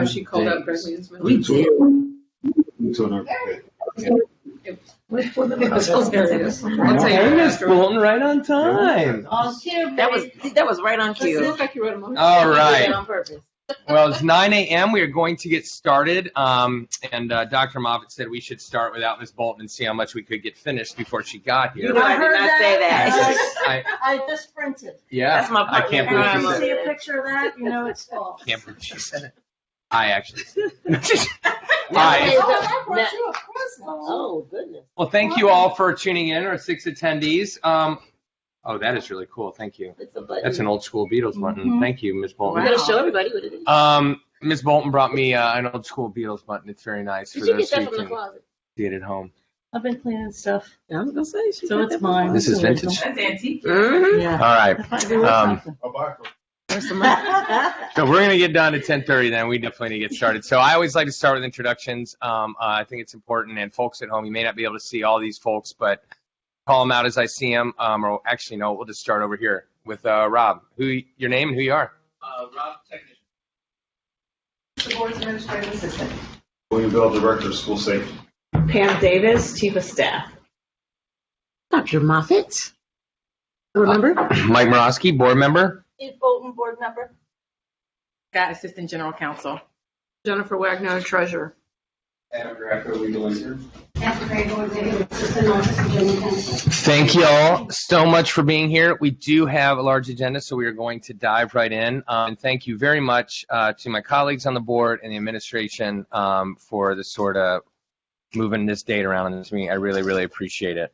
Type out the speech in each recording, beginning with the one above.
She called out Greg Landsman. We did. It was hilarious. I'll tell you Hey, Miss after. Bolton, right on time. That was right on Does it cue. look like you wrote a motion? All You did right. that on purpose. Well, it's 9 a.m. We are going to get started. And Dr. Moffitt said we should start without Miss Bolton and see how much we could get finished before she got You here. know I did not say that. I just printed. Yeah, That's my I part. can't believe she You said see it. a picture of that? You know it's false. Can't believe she said it. I actually said it. Now, Hi. I brought you a present. Oh, goodness. Well, thank you all for tuning in, our 6 attendees. Oh, that is really cool. Thank you. It's a button. That's an old school Beatles button. Mhm. Thank you, Miss We're Bolton. going to show everybody what it is. Miss Bolton brought me an old school Beatles button. It's very nice Did for you those get who that from the can closet? see it at home. I've been cleaning stuff, I was going to say. she so got it's that from mine. This is vintage. That's antique. Mhm. Yeah. All right. That might be worth something. There's some money. So we're going to get done at 10:30 then. We definitely need to get started. So I always like to start with introductions. I think it's important. And folks at home, you may not be able to see all these folks, but call them out as I see them. Or actually, no, we'll just start over here with Rob. Your name and who you are. Rob, technician. The board's administrative assistant. William Bell, Director of School Safety. Pam Davis, chief of staff. Dr. Moffitt. Remember? Mike Morosky, board member. Steve Bolton, board member. Scott, assistant general counsel. Jennifer Wagner, treasurer. Adam Greco, legal intern. Thank you all so much for being here. We do have a large agenda, so we are going to dive right in. And thank you very much to my colleagues on the board and the administration for the sort of moving this date around in this meeting. I really, really appreciate it.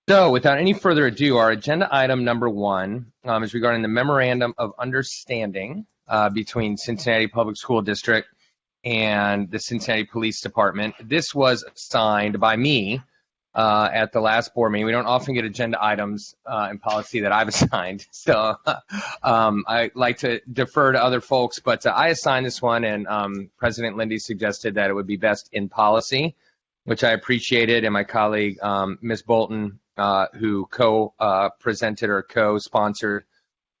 So without any further ado, our agenda item number 1 is regarding the Memorandum of Understanding between Cincinnati Public School District and the Cincinnati Police Department. This was signed by me at the last board meeting. We don't often get agenda items in policy that I've assigned, so I like to defer to other folks, but I assigned this one, and President Lindy suggested that it would be best in policy, which I appreciated, and my colleague, Ms. Bolton, who co-presented or co-sponsored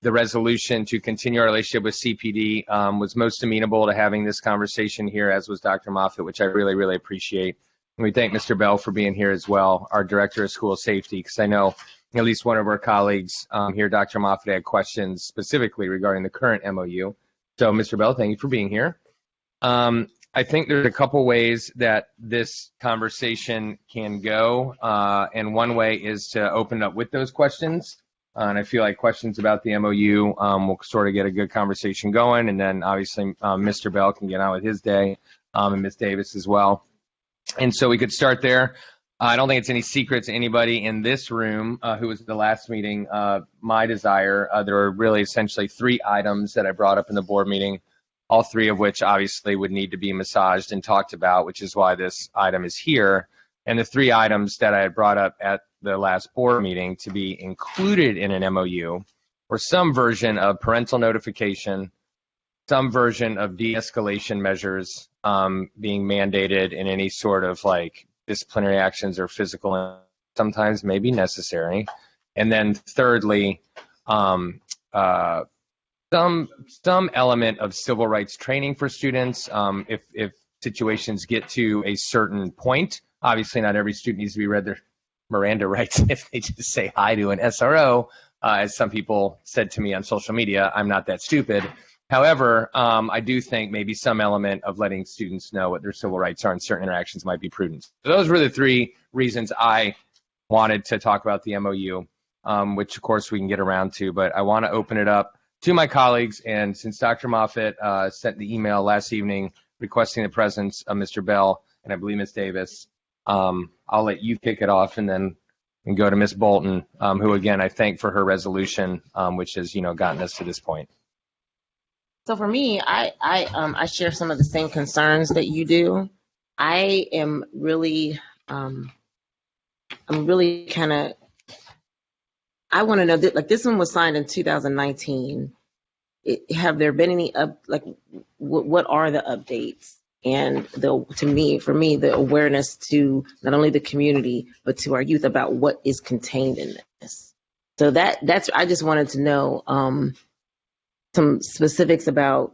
the resolution to continue our relationship with CPD, was most amenable to having this conversation here, as was Dr. Moffitt, which I really, really appreciate. And we thank Mr. Bell for being here as well, our Director of School Safety, because I know at least one of our colleagues here, Dr. Moffitt, had questions specifically regarding the current MOU. So, Mr. Bell, thank you for being here. I think there's a couple ways that this conversation can go, and one way is to open it up with those questions. And I feel like questions about the MOU will sort of get a good conversation going, and then obviously Mr. Bell can get on with his day, and Ms. Davis as well. And so we could start there. I don't think it's any secret to anybody in this room who was at the last meeting, my desire. There were really essentially 3 items that I brought up in the board meeting, all 3 of which obviously would need to be massaged and talked about, which is why this item is here. And the 3 items that I had brought up at the last board meeting to be included in an MOU were some version of parental notification, some version of de-escalation measures being mandated in any sort of like disciplinary actions or physical, sometimes may be necessary. And then thirdly, some element of civil rights training for students if situations get to a certain point. Obviously, not every student needs to be read their Miranda rights if they just say hi to an SRO, as some people said to me on social media. I'm not that stupid. However, I do think maybe some element of letting students know what their civil rights are in certain interactions might be prudent. So those were the 3 reasons I wanted to talk about the MOU, which of course we can get around to, but I want to open it up to my colleagues. And since Dr. Moffitt sent the email last evening requesting the presence of Mr. Bell and I believe Ms. Davis, I'll let you kick it off and then go to Ms. Bolton, who again I thank for her resolution, which has gotten us to this point. So for me, I share some of the same concerns that you do. I am really, I'm really kind of, I want to know that, like, this one was signed in 2019. Have there been any what are the updates? And for me, the awareness to not only the community but to our youth about what is contained in this. So that's I just wanted to know some specifics about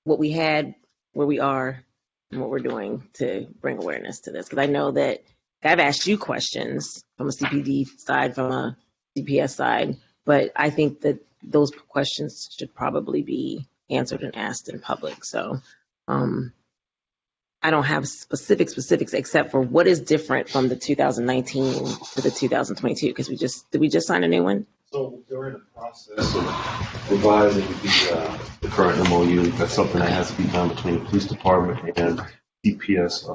what we had, where we are, and what we're doing to bring awareness to this. Because I know that I've asked you questions from a CPD side, from a CPS side, but I think that those questions should probably be answered and asked in public. So I don't have specifics except for what is different from the 2019 to the 2022, because did we just sign a new one? So they're in the process of revising the current MOU. That's something that has to be done between the police department and CPS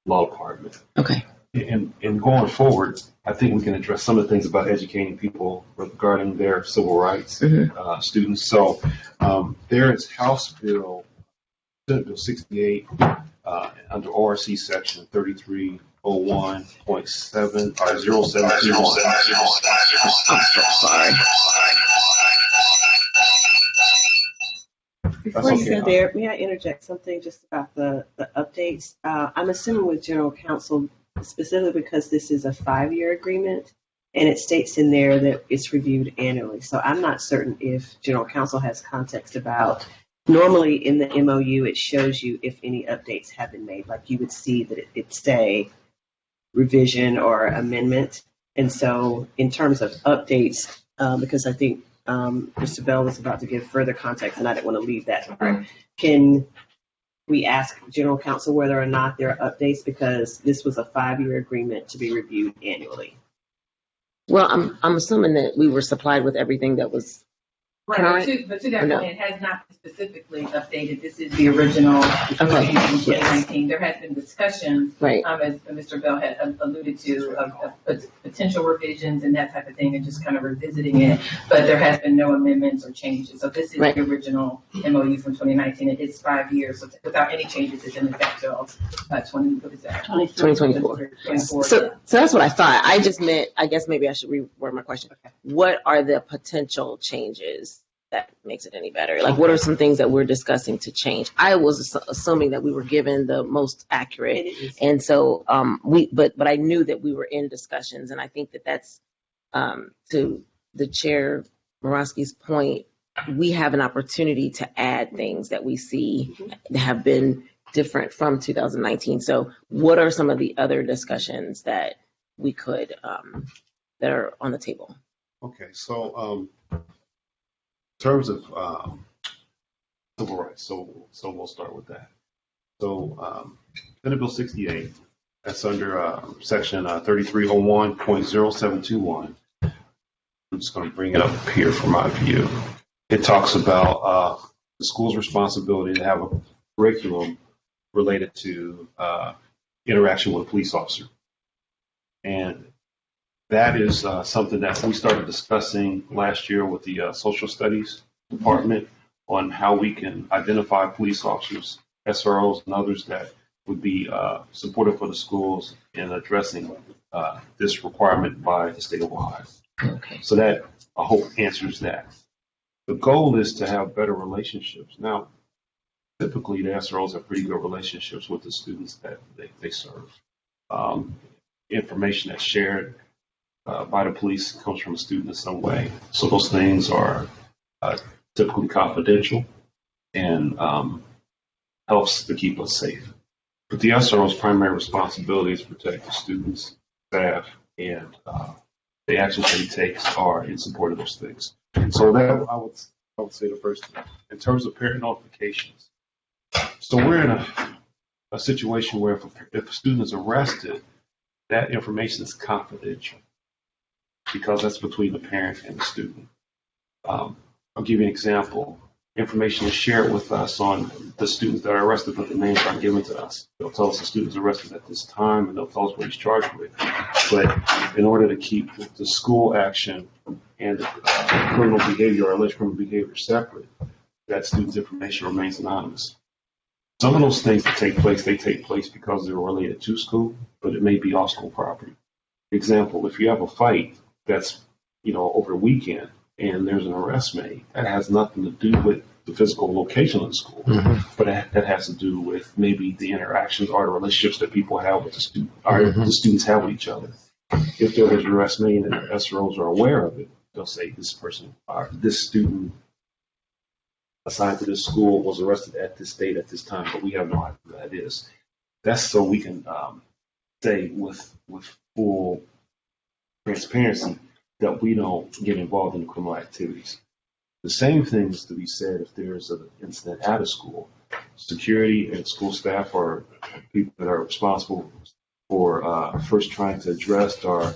law department. Okay. And going forward, I think we can address some of the things about educating people regarding their civil rights, students. So there is House Bill, Senate Bill 68, under ORC section 3301.7 or 072. Sorry. Before you okay. go there, may I interject something just about the updates? I'm assuming with general counsel, specifically because this is a 5-year agreement, and it states in there that it's reviewed annually. So I'm not certain if general counsel has context about, normally in the MOU, it shows you if any updates have been made. Like you would see that it say revision or amendment. And so in terms of updates, because I think Mr. Bell was about to give further context, and I didn't want to leave that part. Can we ask general counsel whether or not there are updates, because this was a 5-year agreement to be reviewed annually? Well, I'm assuming that we were supplied with everything that was Right, but to that No. point, it has not been specifically updated. This is the original Okay. from 2019. There has been discussion, right. as Mr. Bell had alluded to, of potential revisions and that type of thing, and just kind of revisiting it. But there has been no amendments or changes. So this is Right. the original MOU from 2019. It is 5 years, so without any changes, it's in effect till 2024. 24. So that's what I thought. I just meant, I guess maybe I should reword my question. Okay. What are the potential changes that makes it any better? Like, what are some things that we're discussing to change? I was assuming that we were given the most accurate, and so but I knew that we were in discussions, and I think that that's to the chair Morosky's point. We have an opportunity to add things that we see that have been different from 2019. So, what are some of the other discussions that we could that are on the table? Okay, so in terms of civil rights, so we'll start with that. So Senate Bill 68, that's under section 3301.0721. I'm just going to bring it up here for my view. It talks about the school's responsibility to have a curriculum related to interaction with a police officer. And that is something that we started discussing last year with the social studies department on how we can identify police officers, SROs, and others that would be supportive for the schools in addressing this requirement by the state of Ohio. Okay. So that, I hope, answers that. The goal is to have better relationships. Now, typically the SROs have pretty good relationships with the students that they serve. Information that's shared by the police comes from a student in some way. So those things are typically confidential and helps to keep us safe. But the SRO's primary responsibility is to protect the students, staff, and the actions that he takes are in support of those things. So that I would say the first thing. In terms of parent notifications, so we're in a situation where if a student is arrested, that information is confidential because that's between the parent and the student. I'll give you an example. Information is shared with us on the students that are arrested, but the names aren't given to us. They'll tell us the student's arrested at this time, and they'll tell us what he's charged with. But in order to keep the school action and the criminal behavior or alleged criminal behavior separate, that student's information remains anonymous. Some of those things that take place, they take place because they're related to school, but it may be off school property. For example, if you have a fight that's, over a weekend and there's an arrest made, that has nothing to do with the physical location of the school, but that has to do with maybe the interactions or the relationships that people have with the student, or the students have with each other. If there was an arrest made and the SROs are aware of it, they'll say this person, or this student assigned to this school was arrested at this date at this time, but we have no idea who that is. That's so we can say with full transparency that we don't get involved in criminal activities. The same thing is to be said if there's an incident at a school. Security and school staff are people that are responsible for first trying to address or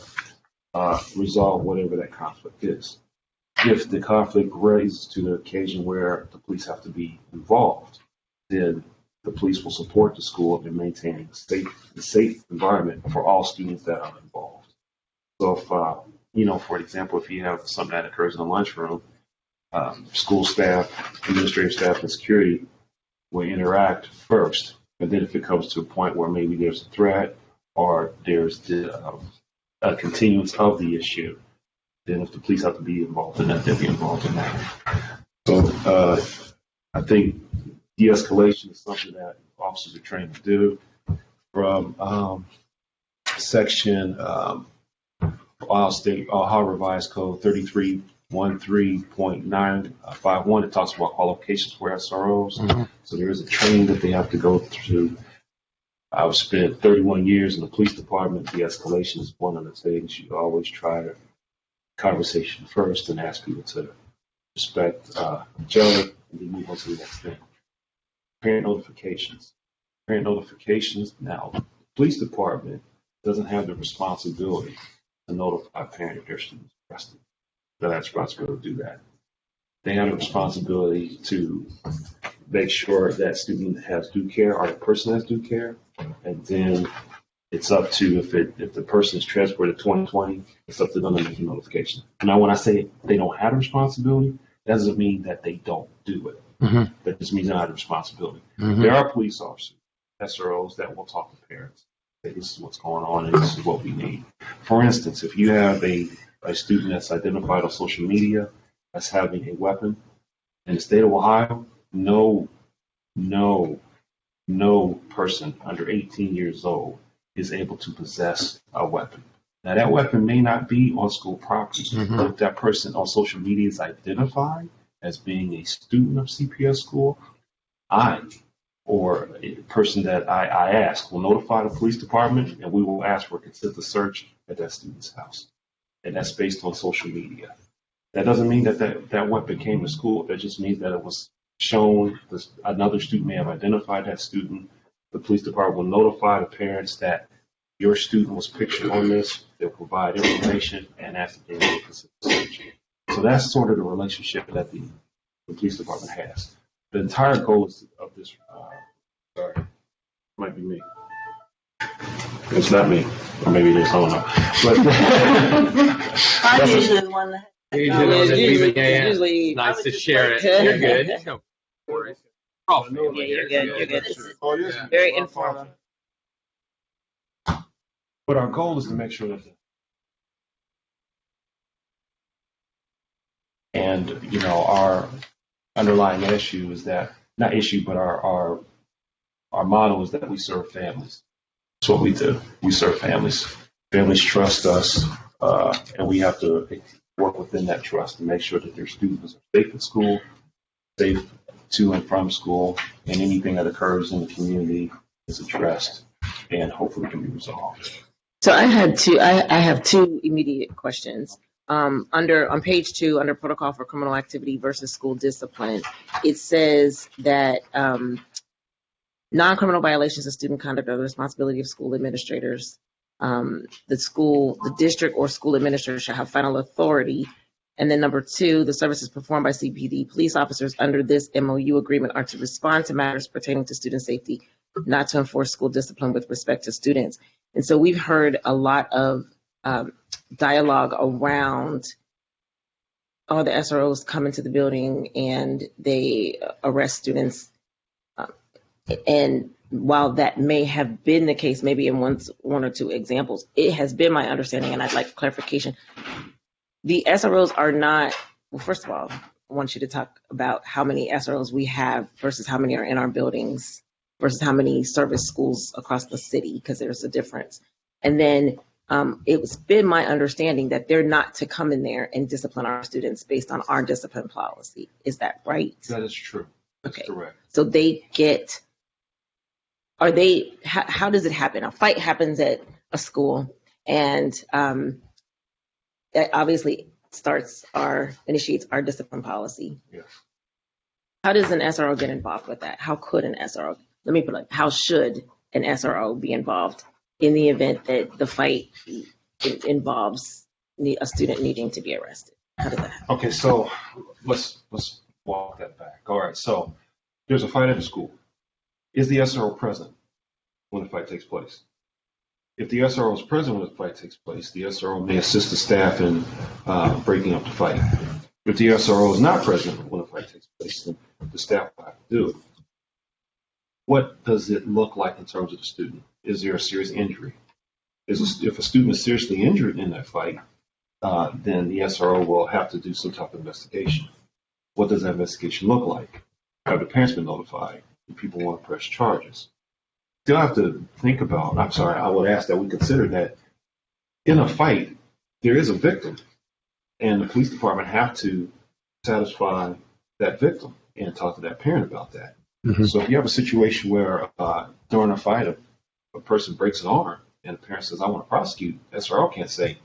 resolve whatever that conflict is. If the conflict raises to the occasion where the police have to be involved, then the police will support the school in maintaining a safe environment for all students that are involved. So if, for example, if you have something that occurs in the lunchroom, school staff, administrative staff, and security will interact first. And then if it comes to a point where maybe there's a threat or there's a continuance of the issue, then if the police have to be involved in that, they'll be involved in that. So I think de-escalation is something that officers are trained to do. From section Ohio Revised Code 3313.951, it talks about qualifications for SROs. Mm-hmm. So there is a training that they have to go through. I've spent 31 years in the police department. De-escalation is one of the things you always try to conversation first and ask people to respect each other and then move on to the next thing. Parent notifications. Parent notifications. Now, the police department doesn't have the responsibility to notify a parent if their student is arrested. They have the responsibility to do that. They have the responsibility to make sure that student has due care or the person has due care, and then it's up to if the person is transported to 2020, it's up to them to make a notification. Now, when I say they don't have a responsibility, that doesn't mean that they don't do it. Mm-hmm. That just means they don't have a responsibility. Mm-hmm. There are police officers, SROs, that will talk to parents. Say, this is what's going on and this is what we need. For instance, if you have a student that's identified on social media as having a weapon in the state of Ohio, no person under 18 years old is able to possess a weapon. Now, that weapon may not be on school property, mm-hmm. but if that person on social media is identified as being a student of CPS school, or a person that I ask will notify the police department, and we will ask for consent to search at that student's house. And that's based on social media. That doesn't mean that weapon came to school. That just means that it was shown. Another student may have identified that student. The police department will notify the parents that your student was pictured on this. They'll provide information and ask if they need consent to search. So that's sort of the relationship that the police department has. The entire goal of this, sorry, it might be me. It's not me, or maybe it is, I don't know. But I'm usually the one that. Usually nice to share it. You're good. No worries. Oh, you're good. Oh, yes. Very informal. But our goal is to make sure that, and our underlying issue is that, not issue, but our motto is that we serve families. That's what we do. We serve families. Families trust us, and we have to work within that trust to make sure that their students are safe at school, safe to and from school, and anything that occurs in the community is addressed and hopefully can be resolved. So I have two immediate questions. On page 2, under protocol for criminal activity versus school discipline, it says that non-criminal violations of student conduct are the responsibility of school administrators. The district or school administrator shall have final authority. And then number 2, the services performed by CPD police officers under this MOU agreement are to respond to matters pertaining to student safety, not to enforce school discipline with respect to students. And so we've heard a lot of dialogue around all the SROs come into the building and they arrest students. And while that may have been the case, maybe in one or two examples, it has been my understanding, and I'd like clarification. The SROs are not, well, first of all, I want you to talk about how many SROs we have versus how many are in our buildings versus how many service schools across the city, because there's a difference. And then it's been my understanding that they're not to come in there and discipline our students based on our discipline policy. Is that right? That is true. That's Okay. correct. So how does it happen? A fight happens at a school, and that obviously initiates our discipline policy. Yes. How does an SRO get involved with that? How could an SRO, let me put it like, how should an SRO be involved in the event that the fight involves a student needing to be arrested? How does that happen? Okay, so let's walk that back. All right, so there's a fight at a school. Is the SRO present when the fight takes place? If the SRO is present when the fight takes place, the SRO may assist the staff in breaking up the fight. If the SRO is not present when the fight takes place, then the staff will have to do it. What does it look like in terms of the student? Is there a serious injury? If a student is seriously injured in that fight, then the SRO will have to do some type of investigation. What does that investigation look like? Have the parents been notified? Do people want to press charges? Still have to think about, I would ask that we consider that in a fight, there is a victim, and the police department have to satisfy that victim and talk to that parent about that. Mhm. So if you have a situation where during a fight, a person breaks an arm and the parent says, I want to prosecute, SRO can't say,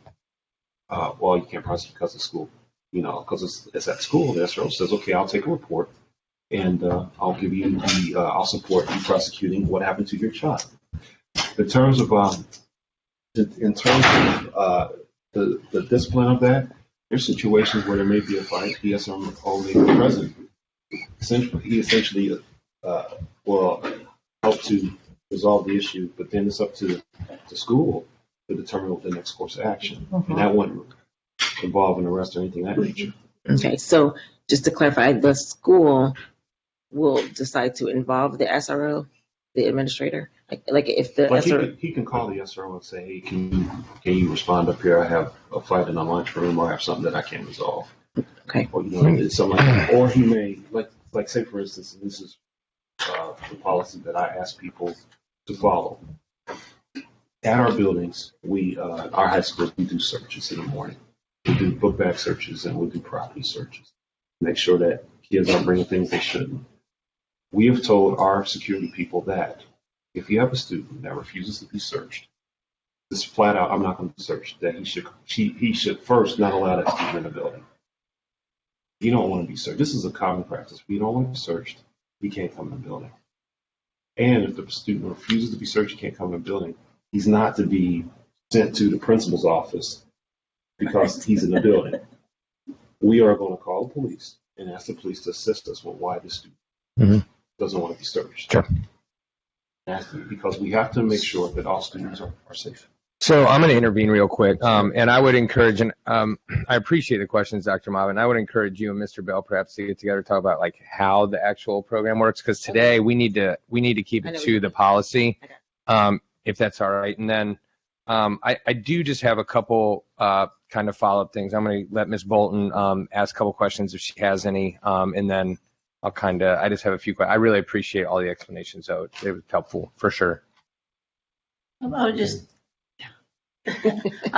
well, you can't prosecute because of school, because it's at school. The SRO says, okay, I'll take a report and I'll give you I'll support you prosecuting what happened to your child. In terms of the discipline of that, there's situations where there may be a fight. The SRO may be present. He essentially will help to resolve the issue, but then it's up to the school to determine what the next course of action. And that wouldn't involve an arrest or anything of that nature. Okay, so just to clarify, the school will decide to involve the SRO, the administrator? Like if the SRO... He can call the SRO and say, hey, can you respond up here? I have a fight in the lunchroom, or I have something that I can't resolve. Okay. Or, something like that. Or he may, like say, for instance, and this is the policy that I ask people to follow. At our buildings, our high schools, we do searches in the morning. We do book bag searches and we do property searches. Make sure that kids aren't bringing things they shouldn't. We have told our security people that if you have a student that refuses to be searched, just flat out, I'm not going to be searched, that he should first not allow that student in the building. You don't want to be searched. This is a common practice. If you don't want to be searched, he can't come in the building. And if the student refuses to be searched, he can't come in the building. He's not to be sent to the principal's office because he's in the building. We are going to call the police and ask the police to assist us with why the student doesn't want to be searched. Sure. Because we have to make sure that all students are safe. So I'm going to intervene real quick, and I would encourage, and I appreciate the questions, Dr. Marvin. I would encourage you and Mr. Bell perhaps to get together, talk about like how the actual program works, because today we need to keep it to the policy, if that's all right. And then I do just have a couple kind of follow-up things. I'm going to let Ms. Bolton ask a couple questions if she has any, and then I just have a few questions. I really appreciate all the explanations, though. It was helpful for sure. I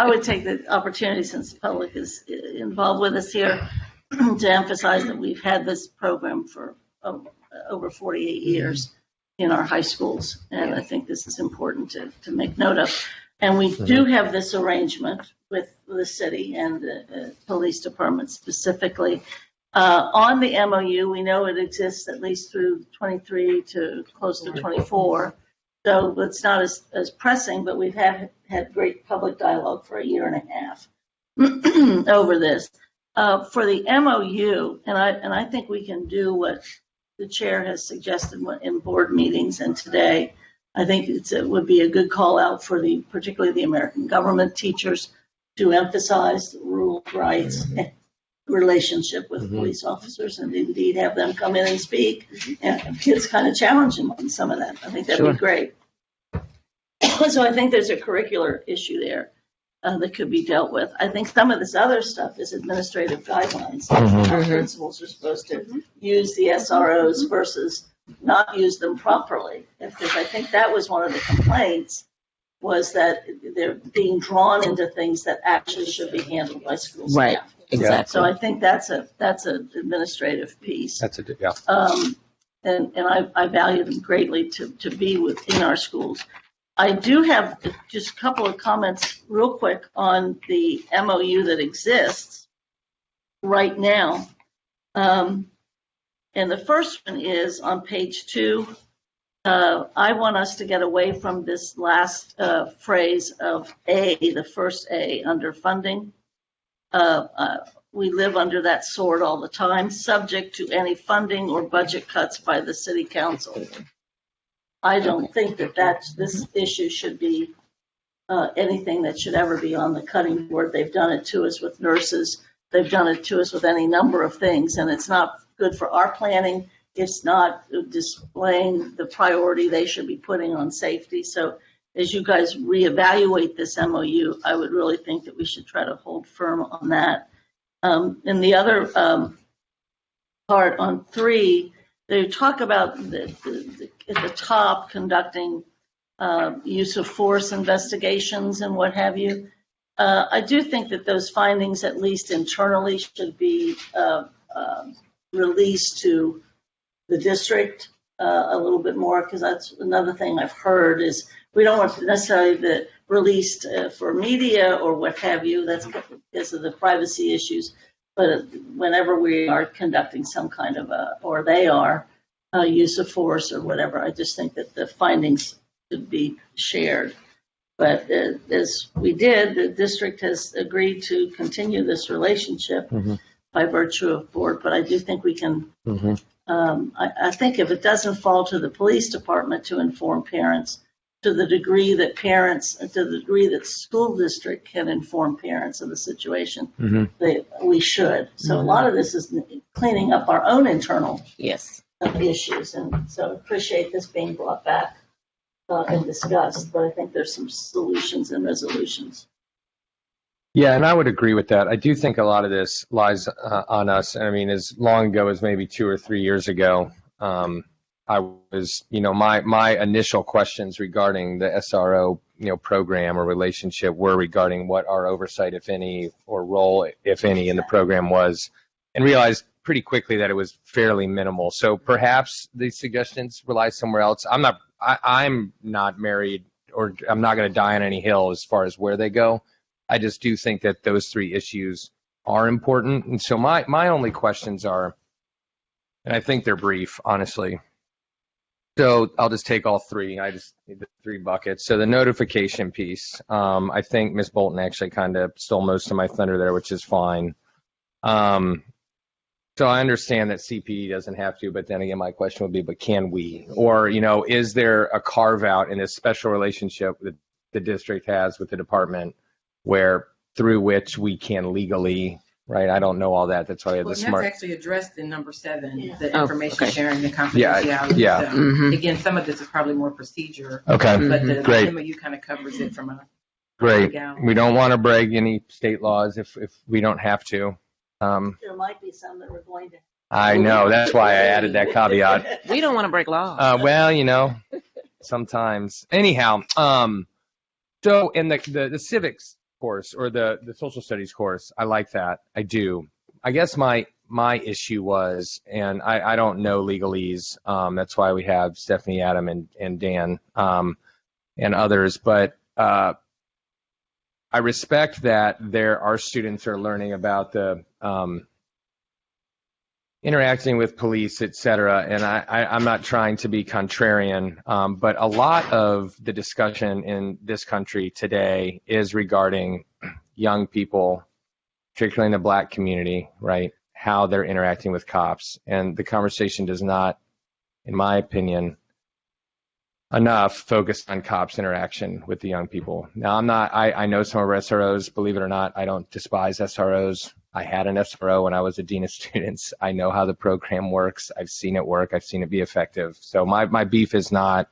would take the opportunity, since the public is involved with us here, to emphasize that we've had this program for over 48 years in our high schools, and I think this is important to make note of. And we do have this arrangement with the city and the police department specifically. On the MOU, we know it exists at least through 23 to close to 24. So it's not as pressing, but we've had great public dialogue for a year and a half over this. For the MOU, and I think we can do what the chair has suggested in board meetings and today. I think it would be a good call out for particularly the American government teachers to emphasize the rule of rights and relationship with police officers, and indeed have them come in and speak, and kids kind of challenge them on some of that. I think that'd be great. So I think there's a curricular issue there that could be dealt with. I think some of this other stuff is administrative guidelines. Our principals are supposed to use the SROs versus not use them properly. Because I think that was one of the complaints was that they're being drawn into things that actually should be handled by school staff. Right. Exactly. So I think that's an administrative piece. That's a, yeah. And I value them greatly to be within our schools. I do have just a couple of comments real quick on the MOU that exists right now. And the first one is on page 2. I want us to get away from this last phrase of A, the first A under funding. We live under that sword all the time, subject to any funding or budget cuts by the city council. I don't think that this issue should be anything that should ever be on the cutting board. They've done it to us with nurses. They've done it to us with any number of things, and it's not good for our planning. It's not displaying the priority they should be putting on safety. So as you guys reevaluate this MOU, I would really think that we should try to hold firm on that. And the other part on 3, they talk about at the top conducting use of force investigations and what have you. I do think that those findings, at least internally, should be released to the district a little bit more, because that's another thing I've heard is we don't want necessarily the released for media or what have you. That's because of the privacy issues. But whenever we are conducting some kind of or they are use of force or whatever, I just think that the findings should be shared. But as we did, the district has agreed to continue this relationship by virtue of board. But I do think we can. I think if it doesn't fall to the police department to inform parents, to the degree that school district can inform parents of the situation, we should. So a lot of this is cleaning up our own internal issues, and so appreciate this being brought back and discussed. But I think there's some solutions and resolutions. Yeah, and I would agree with that. I do think a lot of this lies on us. I mean, as long ago as maybe 2 or 3 years ago, I was, my initial questions regarding the SRO, program or relationship were regarding what our oversight, if any, or role, if any, in the program was, and realized pretty quickly that it was fairly minimal. So perhaps the suggestions rely somewhere else. I'm not married, or I'm not going to die on any hill as far as where they go. I just do think that those 3 issues are important. And so my only questions are, and I think they're brief, honestly. So I'll just take all 3. I just need the 3 buckets. So the notification piece, I think Ms. Bolton actually kind of stole most of my thunder there, which is fine. So I understand that CPE doesn't have to, but then again, my question would be, but can we? Or, is there a carve out in this special relationship that the district has with the department through which we can legally, right? I don't know all that. That's why I have the smart. That's actually addressed in number 7, the information sharing, the confidentiality. Yeah. So, again, some of this is probably more procedure. Okay. But the Great. MOU kind of covers it from a Great. legal. We don't want to break any state laws if we don't have to. There might be some that we're going to. I know. That's why I added that caveat. We don't want to break laws. Well, sometimes. Anyhow, so in the civics course or the social studies course, I like that. I do. I guess my issue was, and I don't know legalese. That's why we have Stephanie, Adam, and Dan, and others. But I respect that our students are learning about the interacting with police, et cetera. And I'm not trying to be contrarian, but a lot of the discussion in this country today is regarding young people, particularly in the Black community, right? How they're interacting with cops. And the conversation does not, in my opinion, enough focus on cops' interaction with the young people. Now, I know some of our SROs, believe it or not, I don't despise SROs. I had an SRO when I was a dean of students. I know how the program works. I've seen it work. I've seen it be effective. So my beef is not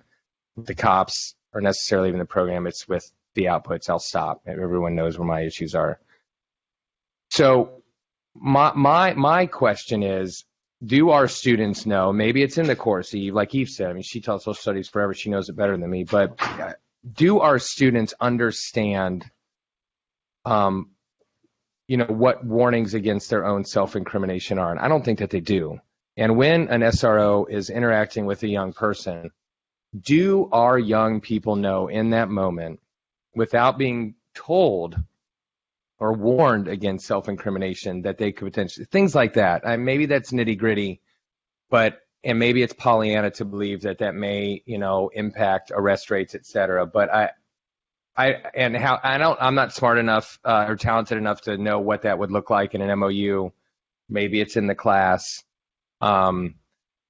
with the cops or necessarily even the program. It's with the outputs. I'll stop. Everyone knows where my issues are. So my question is, do our students know, maybe it's in the course, Eve, like Eve said, I mean, she taught social studies forever. She knows it better than me. But do our students understand, what warnings against their own self-incrimination are? And I don't think that they do. And when an SRO is interacting with a young person, do our young people know in that moment, without being told or warned against self-incrimination, that they could potentially, things like that. Maybe that's nitty-gritty, and maybe it's Pollyanna to believe that may, impact arrest rates, et cetera. But I'm not smart enough or talented enough to know what that would look like in an MOU. Maybe it's in the class. But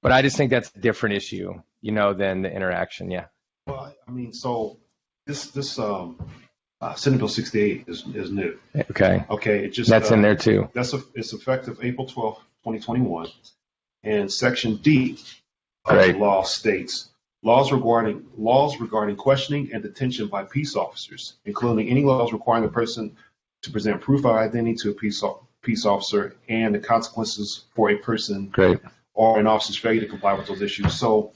I just think that's a different issue, than the interaction. Yeah. Well, I mean, so this Senate Bill 68 is new. Okay. Okay. It just that's in there too. It's effective April 12th, 2021. And Section D of Right. the law states laws regarding questioning and detention by peace officers, including any laws requiring a person to present proof of identity to a peace officer and the consequences for a person Great. or an officer's failure to comply with those issues. So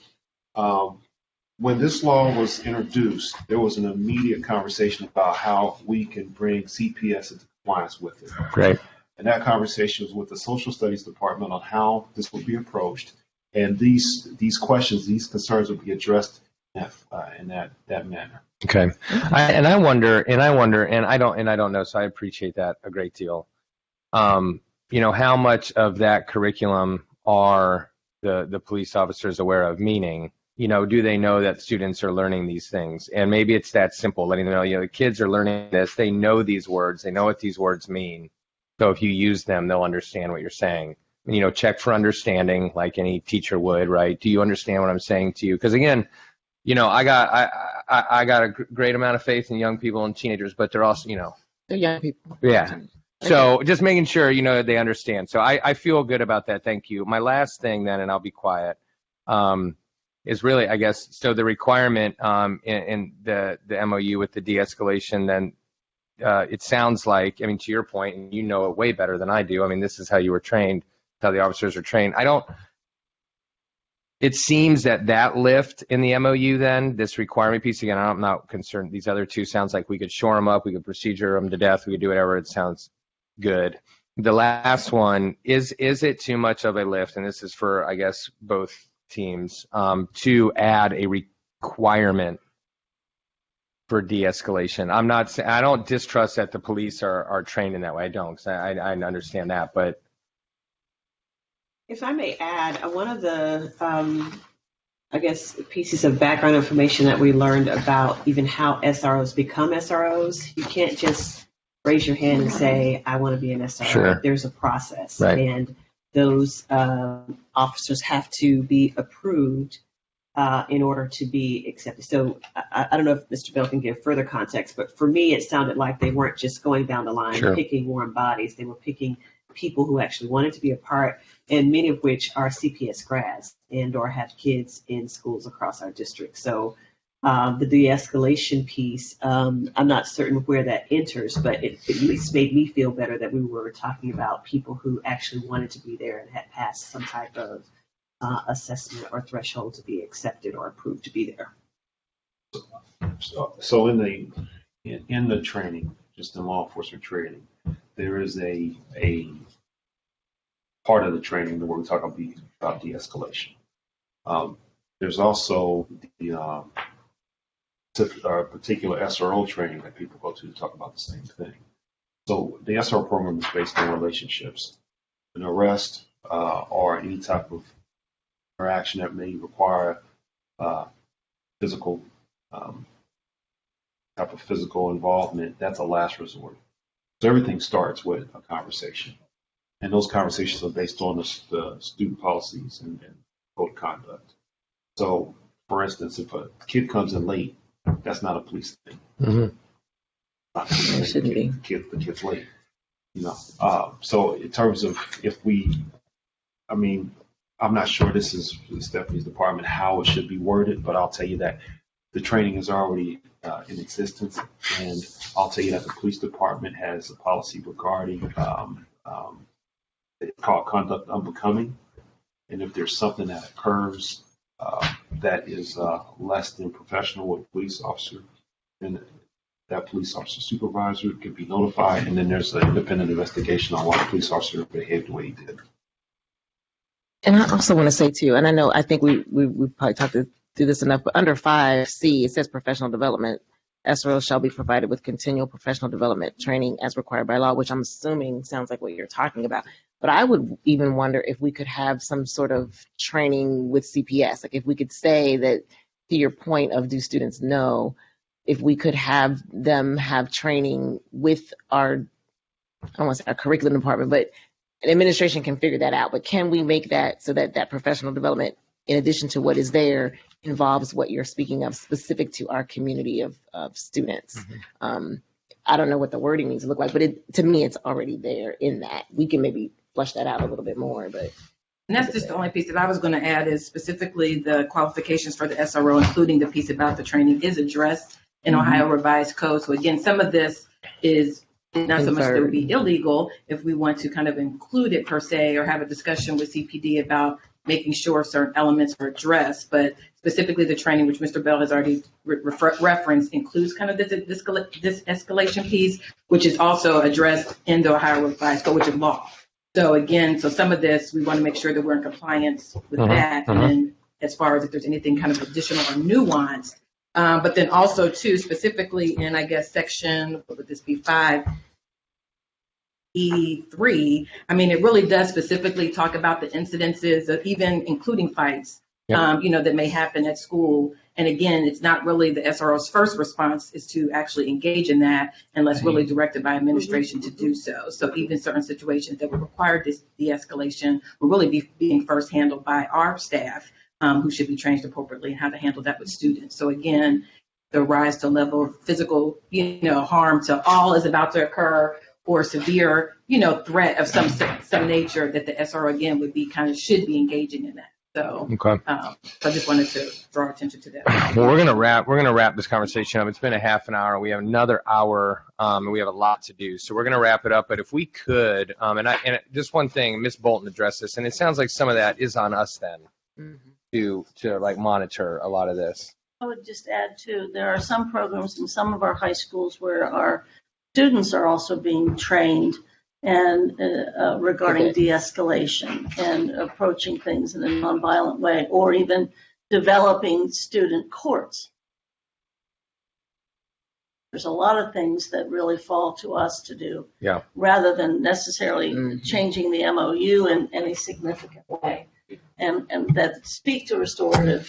when this law was introduced, there was an immediate conversation about how we can bring CPS into compliance with it. Great. And that conversation was with the Social Studies Department on how this would be approached. And these questions, these concerns would be addressed in that manner. Okay. I wonder, and I don't know, so I appreciate that a great deal. How much of that curriculum are the police officers aware of? Meaning, do they know that students are learning these things? And maybe it's that simple, letting them know, the kids are learning this. They know these words. They know what these words mean. So if you use them, they'll understand what you're saying. Check for understanding like any teacher would, right? Do you understand what I'm saying to you? Because again, I got a great amount of faith in young people and teenagers, but they're also, They're young people. Yeah. So just making sure, they understand. So I feel good about that. Thank you. My last thing then, and I'll be quiet, is really, I guess, so the requirement in the MOU with the de-escalation, then it sounds like, to your point, and you know it way better than I do. This is how you were trained, how the officers are trained. It seems that lift in the MOU then, this requirement piece, again, I'm not concerned. These other two sounds like we could shore them up, we could procedure them to death, we could do whatever. It sounds good. The last one, is it too much of a lift, and this is for, I guess, both teams, to add a requirement for de-escalation? I don't distrust that the police are trained in that way. I don't, because I understand that, but If I may add, one of the, pieces of background information that we learned about even how SROs become SROs, you can't just raise your hand and say, I want to be an SRO. Sure. There's a process. Right. And those officers have to be approved in order to be accepted. So I don't know if Mr. Bell can give further context, but for me, it sounded like they weren't just going down the line Sure. picking warm bodies. They were picking people who actually wanted to be a part, and many of which are CPS grads and or have kids in schools across our district. So the de-escalation piece, I'm not certain where that enters, but it at least made me feel better that we were talking about people who actually wanted to be there and had passed some type of assessment or threshold to be accepted or approved to be there. So in the training, just in law enforcement training, there is a part of the training where we talk about de-escalation. There's also the particular SRO training that people go to talk about the same thing. So the SRO program is based on relationships. An arrest or any type of interaction that may require physical type of physical involvement, that's a last resort. So everything starts with a conversation. And those conversations are based on the student policies and code of conduct. So, for instance, if a kid comes in late, that's not a police thing. Mm-hmm. It shouldn't be. The kid's late. So in terms of I'm not sure this is Stephanie's department how it should be worded, but I'll tell you that the training is already in existence, and I'll tell you that the police department has a policy regarding it's called conduct unbecoming, and if there's something that occurs that is less than professional with a police officer, and that police officer supervisor can be notified, and then there's an independent investigation on why the police officer behaved the way he did. And I also want to say too, and I think we probably talked through this enough, but under 5C, it says professional development. SROs shall be provided with continual professional development training as required by law, which I'm assuming sounds like what you're talking about. But I would even wonder if we could have some sort of training with CPS. Like if we could say that, to your point of do students know, if we could have them have training with our, I don't want to say our curriculum department, but an administration can figure that out. But can we make that so that that professional development, in addition to what is there, involves what you're speaking of specific to our community of students? I don't know what the wording needs to look like, but to me, it's already there in that. We can maybe flesh that out a little bit more, but. And that's just the only piece that I was going to add is specifically the qualifications for the SRO, including the piece about the training, is addressed in Ohio Revised Code. So again, some of this is not so much that it would be illegal if we want to kind of include it per se or have a discussion with CPD about making sure certain elements are addressed, but specifically the training, which Mr. Bell has already referenced, includes kind of this escalation piece, which is also addressed in the Ohio Revised Code, which is law. So again, so some of this, we want to make sure that we're in compliance with that. And then as far as if there's anything kind of additional or nuanced, but then also too, specifically in, I guess, section, what would this be, 5E3, I mean, it really does specifically talk about the incidences of even including fights, that may happen at school. And again, it's not really the SRO's first response is to actually engage in that unless really directed by administration to do so. So even certain situations that would require this de-escalation will really be being first handled by our staff, who should be trained appropriately in how to handle that with students. So again, the rise to level of physical, harm to all is about to occur, or severe, threat of some nature that the SRO again would be should be engaging in that. So, Okay. I just wanted to draw attention to that. Well, we're gonna wrap this conversation up. It's been a half an hour. We have another hour, and we have a lot to do. So we're gonna wrap it up. But if we could, and just one thing, Ms. Bolton addressed this, and it sounds like some of that is on us then to like monitor a lot of this. I would just add too, there are some programs in some of our high schools where our students are also being trained and regarding de-escalation and approaching things in a nonviolent way, or even developing student courts. There's a lot of things that really fall to us to do, rather than necessarily changing the MOU in any significant way, and that speak to restorative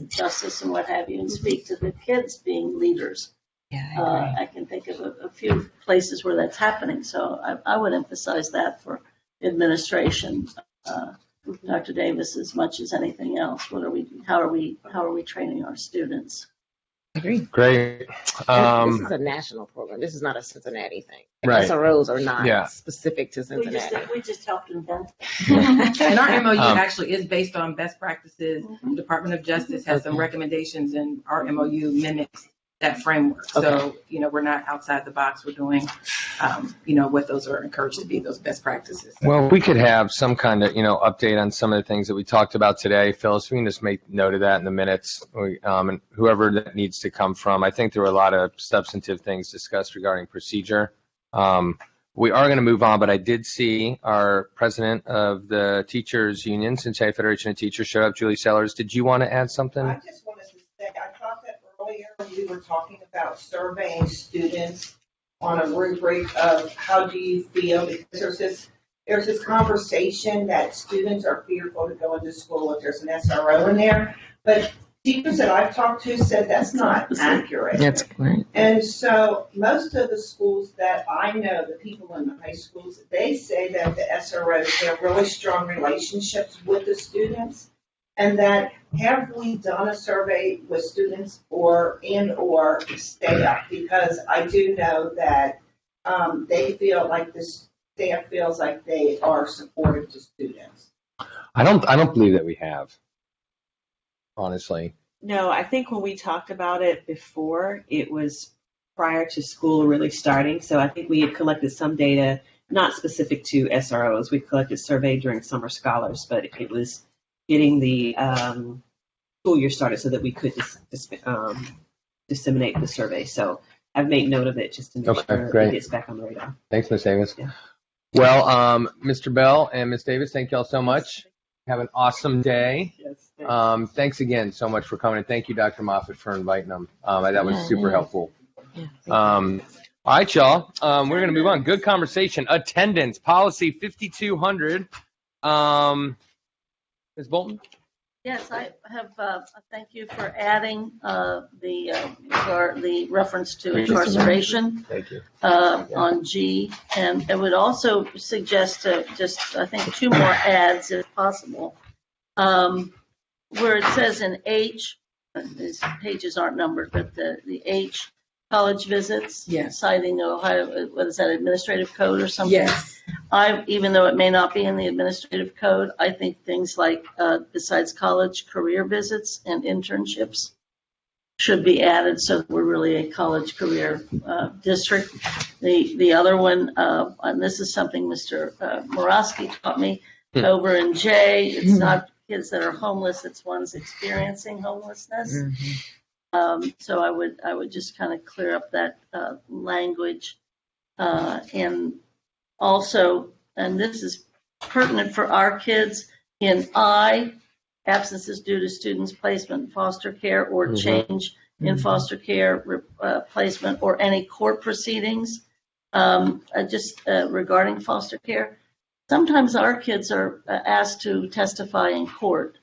justice and what have you, and speak to the kids being leaders. I can think of a few places where that's happening, so I would emphasize that for administration, Dr. Davis, as much as anything else. How are we training our students? I agree. Great. This is a national program. This is not a Cincinnati thing. Right. SROs are not specific to Cincinnati. We just helped invent it. And our MOU actually is based on best practices. The Department of Justice has some recommendations, and our MOU mimics that framework. So, we're not outside the box. We're doing, what those are encouraged to be, those best practices. Well, we could have some kind of, update on some of the things that we talked about today. Phyllis, we can just make note of that in the minutes, and whoever that needs to come from. I think there were a lot of substantive things discussed regarding procedure. We are going to move on, but I did see our president of the Teachers Union, Cincinnati Federation of Teachers, showed up, Julie Sellers. Did you want to add something? I just wanted to say, I thought that earlier we were talking about surveying students on a rubric of how do you feel, because there's this conversation that students are fearful to go into school if there's an SRO in there, but teachers that I've talked to said that's not accurate. That's great. And so most of the schools that I know, the people in the high schools, they say that the SROs have really strong relationships with the students, and that have we done a survey with students or staff? Because I do know that they feel like this staff feels like they are supportive to students. I don't believe that we have, honestly. No, I think when we talked about it before, it was prior to school really starting. So I think we had collected some data, not specific to SROs. We collected survey during summer scholars, but it was getting the school year started so that we could disseminate the survey. So I've made note of it just to make Okay, sure great. it gets back on the radar. Thanks, Ms. Davis. Yeah. Well, Mr. Bell and Ms. Davis, thank you all so much. Have an awesome day. Yes. Thanks again so much for coming, and thank you, Dr. Moffitt, for inviting them. That was super helpful. Yeah. All right, y'all. We're going to move on. Good conversation. Attendance, policy 5200. Ms. Bolton? Yes, I have, thank you for adding the reference to incarceration Thank you. on G. And I would also suggest just, I think, 2 more adds if possible. Where it says in H, these pages aren't numbered, but the H, college visits, Yes. citing Ohio, what is that, administrative code or something? Yes. Even though it may not be in the administrative code, I think things like, besides college, career visits and internships should be added so that we're really a college career district. The other one, and this is something Mr. Morosky taught me, over in J, it's not kids that are homeless, it's ones experiencing homelessness. So I would just kind of clear up that language. And also, and this is pertinent for our kids, in I, absences due to students' placement in foster care or change in foster care placement or any court proceedings, just regarding foster care. Sometimes our kids are asked to testify in court,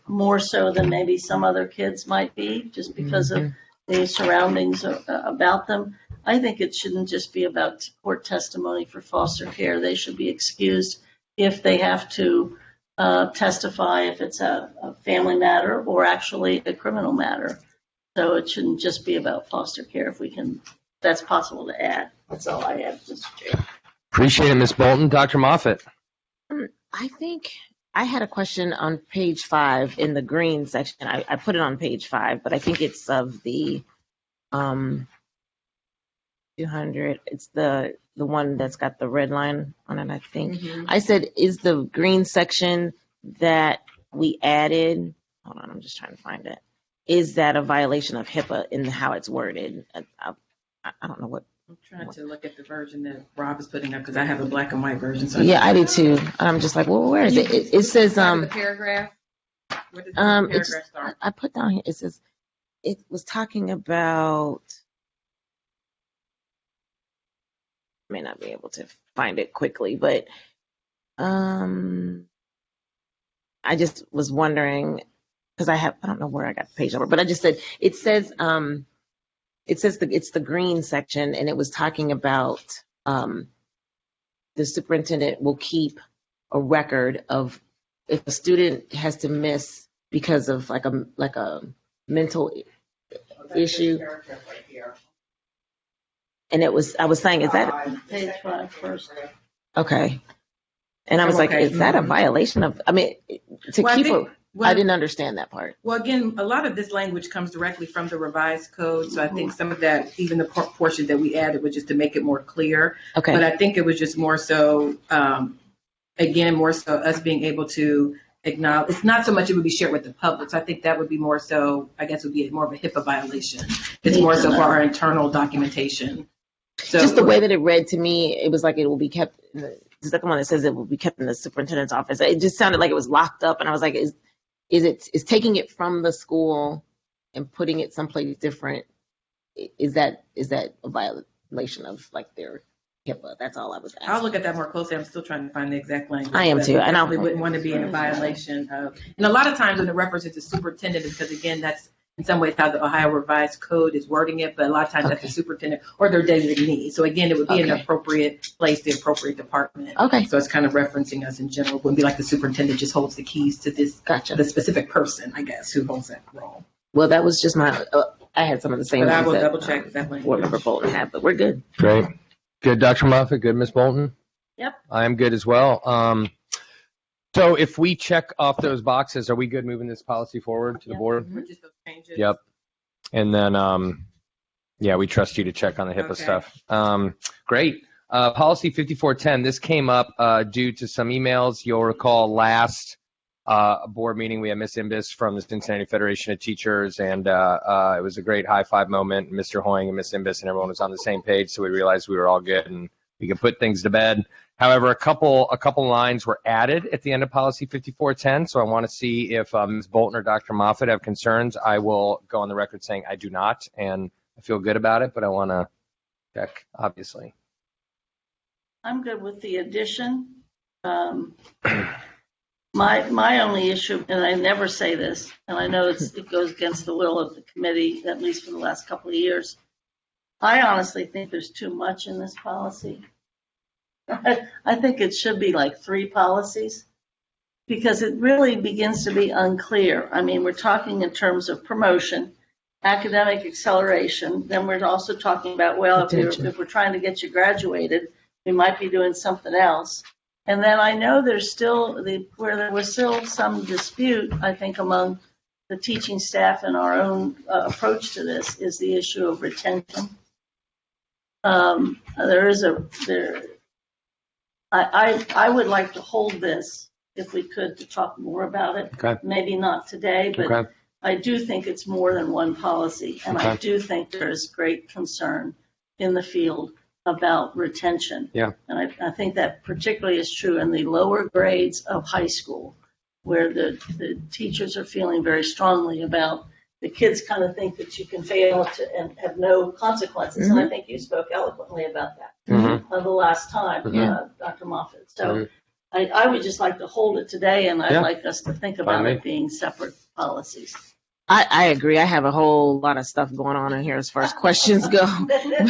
more so than maybe some other kids might be, just because of the surroundings about them. I think it shouldn't just be about court testimony for foster care. They should be excused if they have to testify, if it's a family matter or actually a criminal matter. So it shouldn't just be about foster care. If we can, that's possible to add. That's all I have, Mr. Chair. Appreciate it, Ms. Bolton. Dr. Moffitt? I think I had a question on page 5 in the green section. I put it on page 5, but I think it's of the 200. It's the one that's got the red line on it, I think. I said, is the green section that we added, hold on, I'm just trying to find it. Is that a violation of HIPAA in how it's worded? I don't know what. I'm trying to look at the version that Rob is putting up because I have a black and white version. So Yeah, I do too. I'm just like, well, where is it? It says, the paragraph. Where does the paragraph start? I put down here, it says, it was talking about, I may not be able to find it quickly, but I just was wondering, because I don't know where I got the page number, but I just said, it says it's the green section, and it was talking about the superintendent will keep a record of if a student has to miss because of like a mental issue. And I was saying, is that Page 5 first. okay? And I was like, is that a violation of? I mean, to Well, keep I think- a. I didn't understand that part. Well, again, a lot of this language comes directly from the revised code. So I think some of that, even the portion that we added, was just to make it more clear. Okay. But I think it was just more so, again, more so us being able to acknowledge. It's not so much it would be shared with the public. So I think that would be more so, I guess, would be more of a HIPAA violation. It's more so for our internal documentation. So Just the way that it read to me, it was like it will be kept. The second one that says it will be kept in the superintendent's office. It just sounded like it was locked up, and I was like, is taking it from the school and putting it someplace different? Is that a violation of like their HIPAA? That's all I was asking. I'll look at that more closely. I'm still trying to find the exact language. I am but too. I And definitely wouldn't want to be in a violation of, and a lot of times when it references the superintendent, because again, that's in some ways how the Ohio Revised Code is wording it, but a lot of times that's the superintendent or their designee. So again, it would be in the appropriate place, the appropriate department. Okay. So it's kind of referencing us in general. It wouldn't be like the superintendent just holds the keys to this, Gotcha. the specific person, I guess, who holds that role. Well, that was just my. I had some of the same. But I ones will that, double check that language. Board member Bolton had, but we're good. Great. Good, Dr. Moffitt. Good, Ms. Bolton? Yep. I am good as well. So if we check off those boxes, are we good moving this policy forward to the board? Or just those changes. Yep. And then, yeah, we trust you to check on the HIPAA Okay. stuff. Great. Policy 5410, this came up due to some emails. You'll recall last a board meeting. We had Miss Imbis from the Cincinnati Federation of Teachers, and it was a great high five moment. Mr. Hoying and Miss Imbis and everyone was on the same page, so we realized we were all good and we could put things to bed. However, a couple lines were added at the end of policy 5410, so I want to see if Ms. Bolton or Dr. Moffitt have concerns. I will go on the record saying I do not, and I feel good about it, but I want to check, obviously. I'm good with the addition. My only issue, and I never say this, and I know it goes against the will of the committee, at least for the last couple of years. I honestly think there's too much in this policy. I think it should be like 3 policies because it really begins to be unclear. I mean, we're talking in terms of promotion, academic acceleration. Then we're also talking about, well, if we're trying to get you graduated, we might be doing something else. And then I know there's still, where there was still some dispute, I think, among the teaching staff and our own approach to this is the issue of retention. I would like to hold this, if we could, to talk more about it. Okay. Maybe not today, but Okay. I do think it's more than one policy. And I Okay. do think there is great concern in the field about retention. Yeah. And I think that particularly is true in the lower grades of high school, where the teachers are feeling very strongly about the kids kind of think that you can fail and have no consequences. And I think you spoke eloquently about that the last time, Dr. Moffitt. So I would just like to hold it today, and I'd like us to think about it being separate policies. I agree. I have a whole lot of stuff going on in here as far as questions go.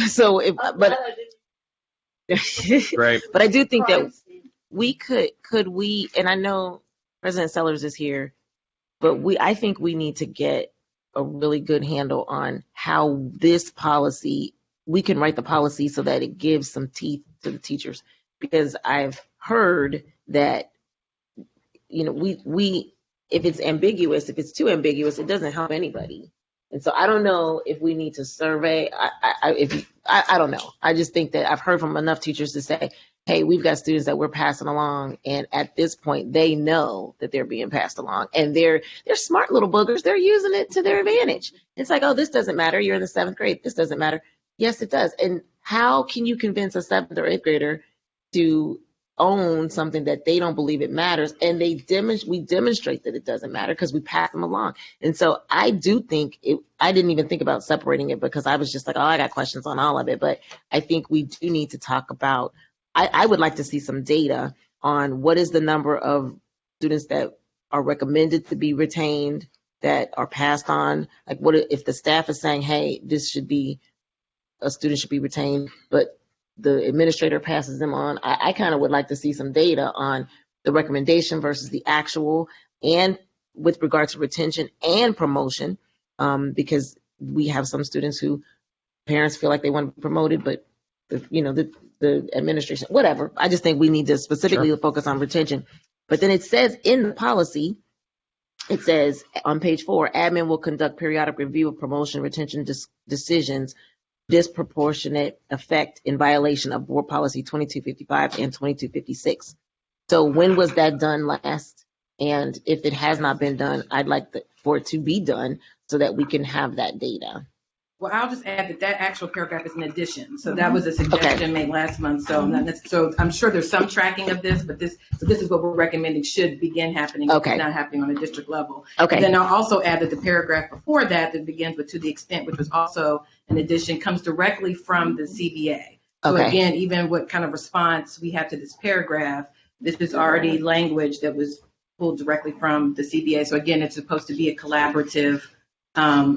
So, Great. But I do think that we could we, and I know President Sellers is here, but I think we need to get a really good handle on how this policy, we can write the policy so that it gives some teeth to the teachers. Because I've heard that, we if it's ambiguous, if it's too ambiguous, it doesn't help anybody. And so I don't know if we need to survey. I don't know. I just think that I've heard from enough teachers to say, hey, we've got students that we're passing along, and at this point, they know that they're being passed along, and they're smart little boogers. They're using it to their advantage. It's like, oh, this doesn't matter. You're in the 7th grade. This doesn't matter. Yes, it does. And how can you convince a 7th or 8th grader to own something that they don't believe it matters? And we demonstrate that it doesn't matter because we pass them along. And so I do think I didn't even think about separating it because I was just like, oh, I got questions on all of it. But I think we do need to talk about, I would like to see some data on what is the number of students that are recommended to be retained, that are passed on. Like, what if the staff is saying, hey, a student should be retained, but the administrator passes them on. I kind of would like to see some data on the recommendation versus the actual, and with regard to retention and promotion, because we have some students who parents feel like they want to be promoted, but the administration, whatever. I just think we need to specifically focus on retention. But then it says in the policy, it says on page 4, admin will conduct periodic review of promotion retention decisions disproportionate effect in violation of board policy 2255 and 2256. So when was that done last? And if it has not been done, I'd like for it to be done so that we can have that data. Well, I'll just add that actual paragraph is an addition. So that was a suggestion made last month. So I'm sure there's some tracking of this, but this is what we're recommending should begin happening. Okay. It's not happening on a district level. Okay. And then I'll also add that the paragraph before that begins with to the extent, which was also an addition, comes directly from the CBA. So again, even what kind of response we have to this paragraph, this is already language that was pulled directly from the CBA. So again, it's supposed to be a collaborative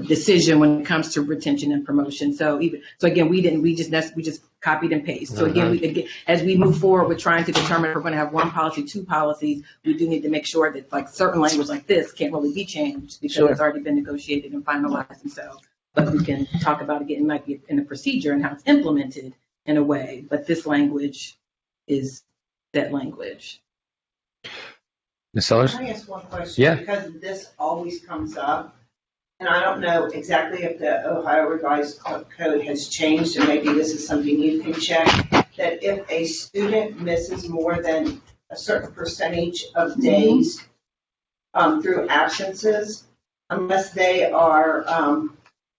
decision when it comes to retention and promotion. So again, we just copied and pasted. So again, as we move forward with trying to determine if we're going to have one policy, 2 policies, we do need to make sure that like certain language like this can't really be changed because it's already been negotiated and finalized. And so, but we can talk about again, it might be in a procedure and how it's implemented in a way, but this language is that language. Ms. Sellers? Can I ask one question? Yeah. Because this always comes up, and I don't know exactly if the Ohio Revised Code has changed, and maybe this is something you can check, that if a student misses more than a certain percentage of days, through absences, unless they are,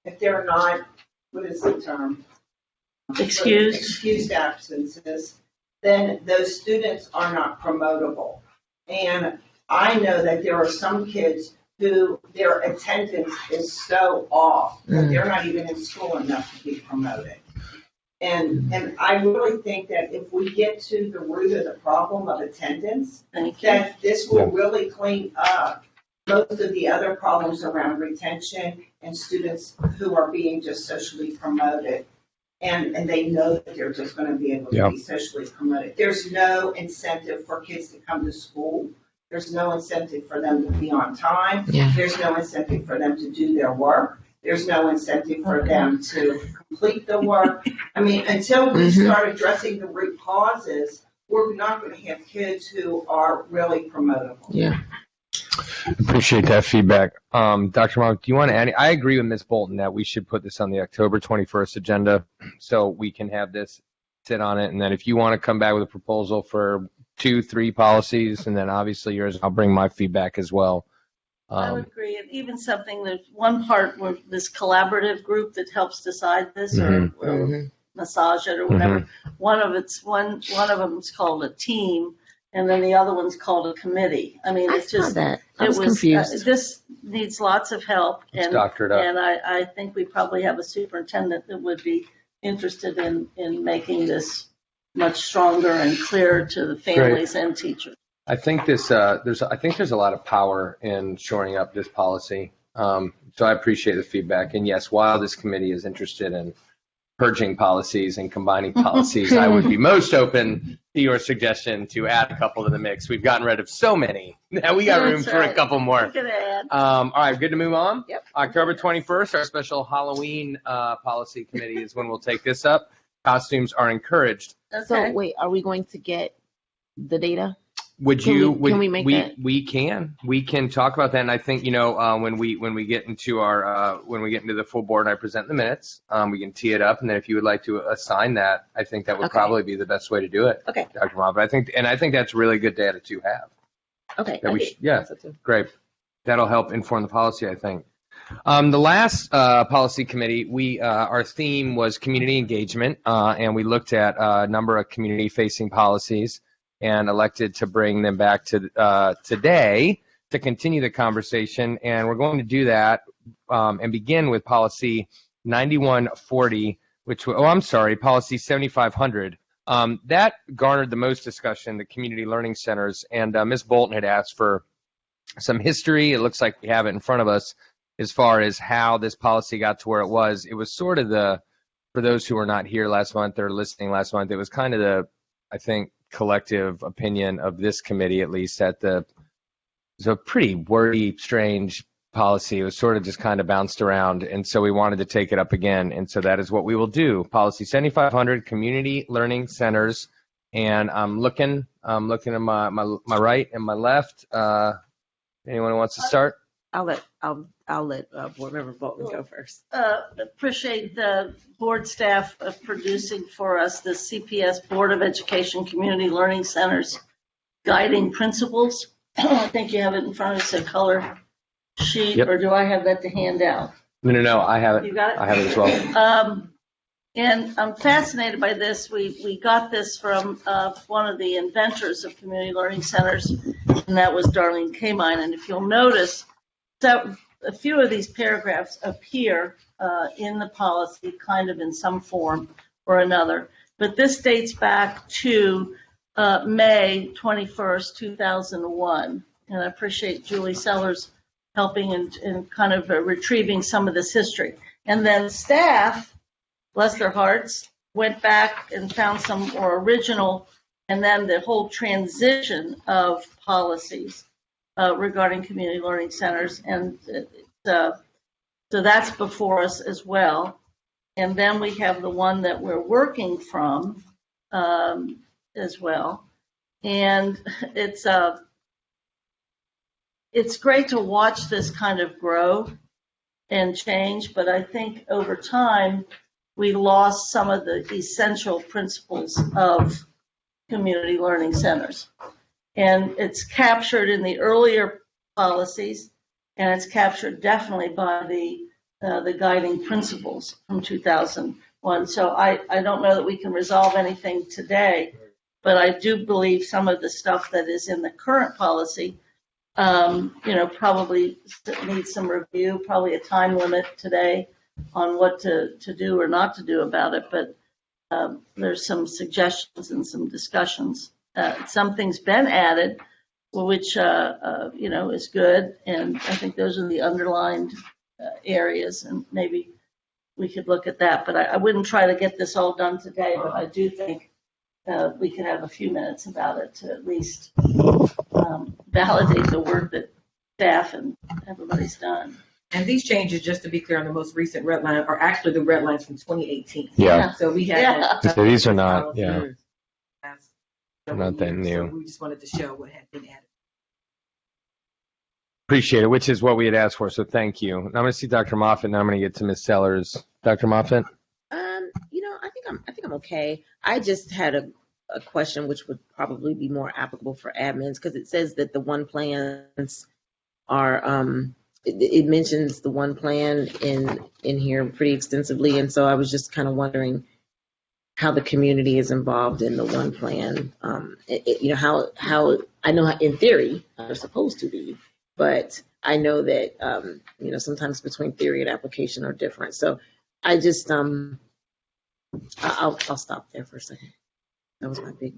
if they're not, what is the term? Excused absences, then those students are not promotable. And I know that there are some kids who their attendance is so off that they're not even in school enough to be promoted. And I really think that if we get to the root of the problem of attendance, that this will really clean up most of the other problems around retention and students who are being just socially promoted. And they know that they're just going to be able to be socially promoted. There's no incentive for kids to come to school. There's no incentive for them to be on time. There's no incentive for them to do their work. There's no incentive for them to complete the work. I mean, until we start addressing the root causes, we're not going to have kids who are really promotable. Yeah. Appreciate that feedback. Dr. Monk, do you want to add? I agree with Ms. Bolton that we should put this on the October 21st agenda so we can have this sit on it. And then if you want to come back with a proposal for 2-3 policies, and then obviously yours, I'll bring my feedback as well. I would agree. And even something, there's one part where this collaborative group that helps decide this or massage it or whatever. One of them is called a team. And then the other one's called a committee. I mean, it's just that. I was confused. This needs lots of help, Let's doctor it up. And I think we probably have a superintendent that would be interested in making this much stronger and clearer to the families and teachers. I think there's a lot of power in shoring up this policy. So I appreciate the feedback. And yes, while this committee is interested in purging policies and combining policies, I would be most open to your suggestion to add a couple to the mix. We've gotten rid of so many. Now we got room for a couple more. All right, good to move on. Yep. October 21st, our special Halloween policy committee is when we'll take this up. Costumes are encouraged. So wait, are we going to get the data? Can we make that? We can talk about that. And I think, when we get into the full board and I present the minutes, we can tee it up. And then if you would like to assign that, I think that would probably be the best way to do it. Okay. Dr. Mob. I think that's really good data to have. Okay. Great. That'll help inform the policy, I think. The last policy committee, our theme was community engagement, and we looked at a number of community-facing policies and elected to bring them back to today to continue the conversation. And we're going to do that and begin with policy 9140, policy 7500. That garnered the most discussion, the community learning centers. And Ms. Bolton had asked for some history. It looks like we have it in front of us as far as how this policy got to where it was. It was sort of for those who were not here last month or listening last month, it was kind of I think, collective opinion of this committee, at least, that it was a pretty wordy, strange policy. It was sort of just kind of bounced around, and so we wanted to take it up again, and so that is what we will do. Policy 7500, community learning centers, and I'm looking at my right and my left. Anyone who wants to start? I'll let Board Member Bolton go first. Appreciate the board staff of producing for us the CPS Board of Education Community Learning Centers Guiding Principles. I think you have it in front of us, a color sheet, or do I have that to hand out? No, I have it. You got it? I have it as well. And I'm fascinated by this. We got this from one of the inventors of community learning centers, and that was Darlene Kamine. And if you'll notice, a few of these paragraphs appear in the policy kind of in some form or another. But this dates back to May 21st, 2001. And I appreciate Julie Sellers helping in kind of retrieving some of this history. And then staff, bless their hearts, went back and found some more original, and then the whole transition of policies regarding community learning centers. And so that's before us as well. And then we have the one that we're working from as well. And it's great to watch this kind of grow and change, but I think over time we lost some of the essential principles of community learning centers. And it's captured in the earlier policies, and it's captured definitely by the guiding principles from 2001. So I don't know that we can resolve anything today, but I do believe some of the stuff that is in the current policy, probably needs some review, probably a time limit today on what to do or not to do about it. But there's some suggestions and some discussions. Something's been added, which is good, and I think those are the underlined areas, and maybe we could look at that. But I wouldn't try to get this all done today, but I do think we could have a few minutes about it to at least validate the work that staff and everybody's done. And these changes, just to be clear, on the most recent red line are actually the red lines from 2018. Yeah. So we have. Yeah. So these are not, They're not that new. So we just wanted to show what had been added. Appreciate it, which is what we had asked for, so thank you. Now I'm going to see Dr. Moffitt, now I'm going to get to Ms. Sellers. Dr. Moffitt? I think I'm okay. I just had a question which would probably be more applicable for admins, because it says that the one plans are, it mentions the one plan in here pretty extensively, and so I was just kind of wondering how the community is involved in the one plan. How I know in theory they're supposed to be, but I know that sometimes between theory and application are different. So I just I'll stop there for a second. That was my big.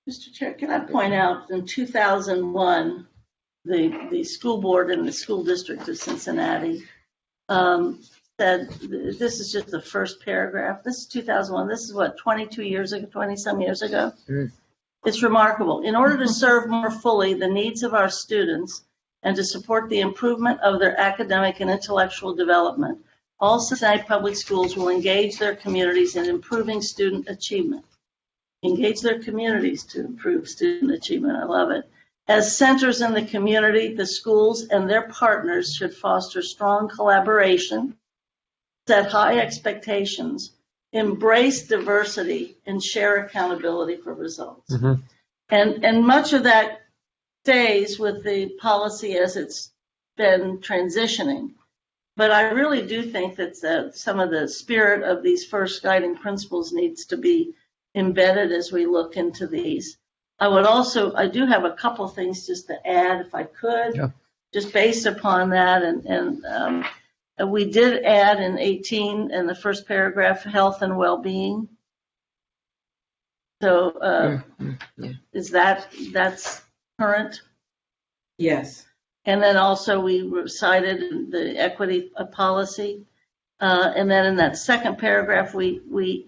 Mr. Chair, can I point out in 2001, the school board and the school district of Cincinnati said, this is just the first paragraph. This is 2001. This is what, 22 years ago, 20 some years ago? Mm. It's remarkable. In order to serve more fully the needs of our students and to support the improvement of their academic and intellectual development, all Cincinnati public schools will engage their communities in improving student achievement. Engage their communities to improve student achievement. I love it. As centers in the community, the schools and their partners should foster strong collaboration, set high expectations, embrace diversity, and share accountability for results. Mm-hmm. And much of that stays with the policy as it's been transitioning. But I really do think that some of the spirit of these first guiding principles needs to be embedded as we look into these. I do have a couple of things just to add, if I could, just based upon that. And we did add in 18, in the first paragraph, health and well-being. So is that's current? Yes. And then also we recited the equity policy. And then in that second paragraph, we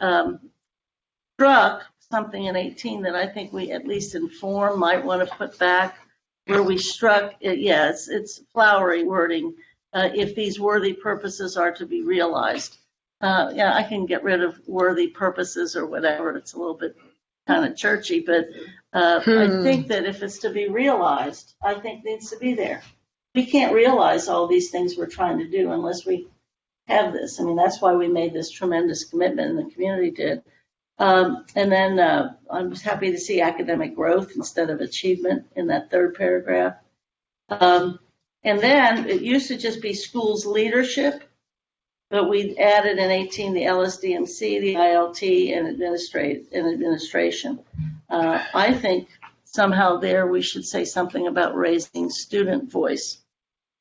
struck something in 18 that I think we, at least in form, might want to put back, where we struck, it's flowery wording, if these worthy purposes are to be realized. I can get rid of worthy purposes or whatever. It's a little bit kind of churchy, but I think that if it's to be realized, I think it needs to be there. We can't realize all these things we're trying to do unless we have this. I mean, that's why we made this tremendous commitment, and the community did. And then I was happy to see academic growth instead of achievement in that third paragraph. And then it used to just be schools leadership, but we added in 18 the LSDMC, the ILT, and administration. I think somehow there we should say something about raising student voice.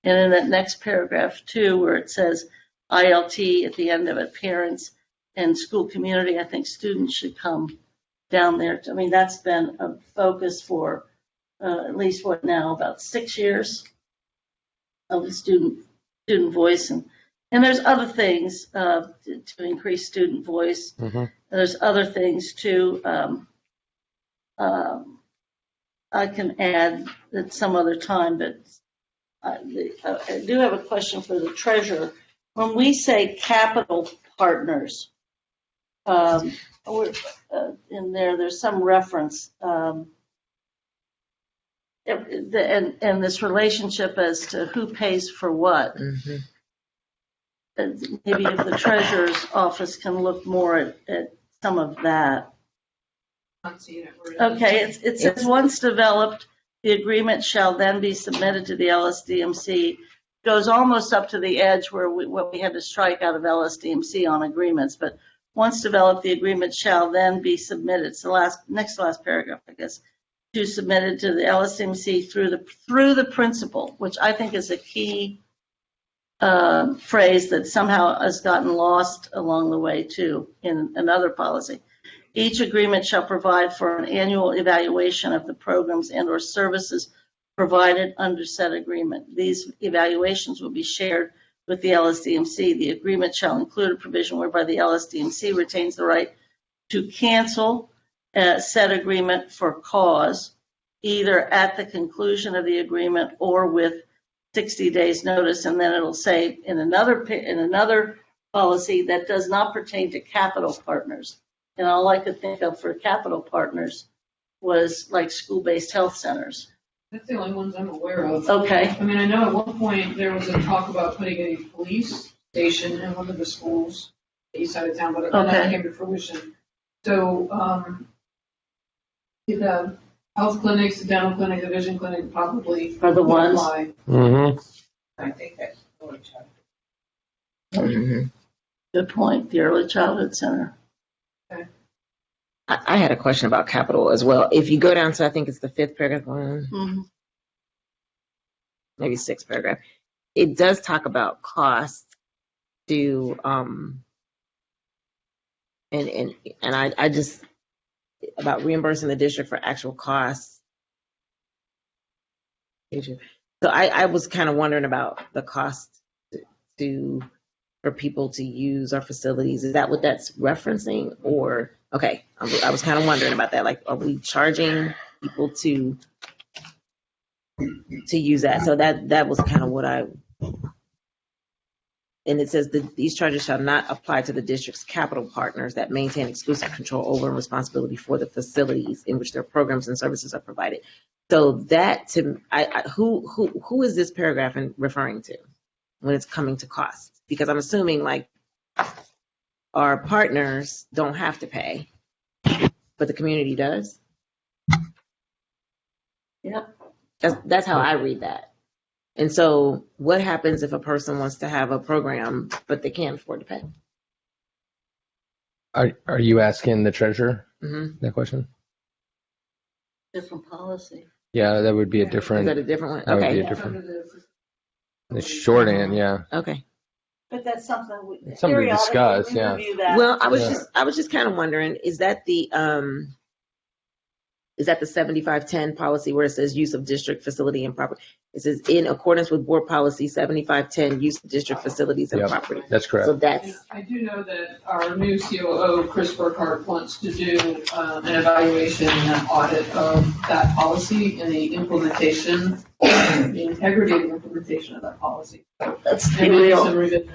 And in that next paragraph too, where it says ILT at the end of it, parents and school community, I think students should come down there. I mean, that's been a focus for at least about 6 years of the student voice. And there's other things to increase student voice. Mm-hmm. There's other things too. I can add at some other time, but I do have a question for the treasurer. When we say capital partners, in there's some reference, and this relationship as to who pays for what. Mm-hmm. Maybe if the treasurer's office can look more at some of that. Okay, it says once developed, The agreement shall then be submitted to the LSDMC. Goes almost up to the edge where what we had to strike out of LSDMC on agreements, but once developed, the agreement shall then be submitted. It's the next to last paragraph, I guess, to submitted to the LSDMC through the principal, which I think is a key phrase that somehow has gotten lost along the way too in another policy. Each agreement shall provide for an annual evaluation of the programs and/or services provided under said agreement. These evaluations will be shared with the LSDMC. The agreement shall include a provision whereby the LSDMC retains the right to cancel said agreement for cause, either at the conclusion of the agreement or with 60 days notice. And then it'll say in another policy that does not pertain to capital partners. And all I could think of for capital partners was like school-based health centers. That's the only ones I'm aware of. Okay. I mean, I know at one point there was a talk about putting a police station in one of the schools, the east side of town, but that came to fruition. So, the health clinics, the dental clinic, the vision clinic probably are the ones. Mm-hmm. I think that's early childhood. Mm-hmm. Good point. The early childhood center. I had a question about capital as well. If you go down to, I think it's the 5th paragraph, maybe 6th paragraph, it does talk about cost to, and I just, about reimbursing the district for actual costs. So I was kind of wondering about the cost for people to use our facilities. Is that what that's referencing? Or, okay, I was kind of wondering about that. Like, are we charging people to use that? So that was kind of what and it says that these charges shall not apply to the district's capital partners that maintain exclusive control over and responsibility for the facilities in which their programs and services are provided. So that who is this paragraph referring to when it's coming to costs? Because I'm assuming like our partners don't have to pay, but the community does. Yep. That's how I read that. And so what happens if a person wants to have a program, but they can't afford to pay? Are you asking the treasurer Mm-hmm. that question? Different policy. Yeah, that would be a Is different. that a different one? That would be Okay. a different. The short end, yeah. Okay. But that's something It's something to discuss, periodically yeah. review that. Well, I was just kind of wondering, is that the 7510 policy where it says use of district facility and property? It says in accordance with board policy 7510, use of district facilities and Yep. property. That's correct. So that's I do know that our new COO, Chris Burkhart, wants to do an evaluation and audit of that policy and the implementation, the integrity of the implementation of that policy. Let's be And maybe real. some revision.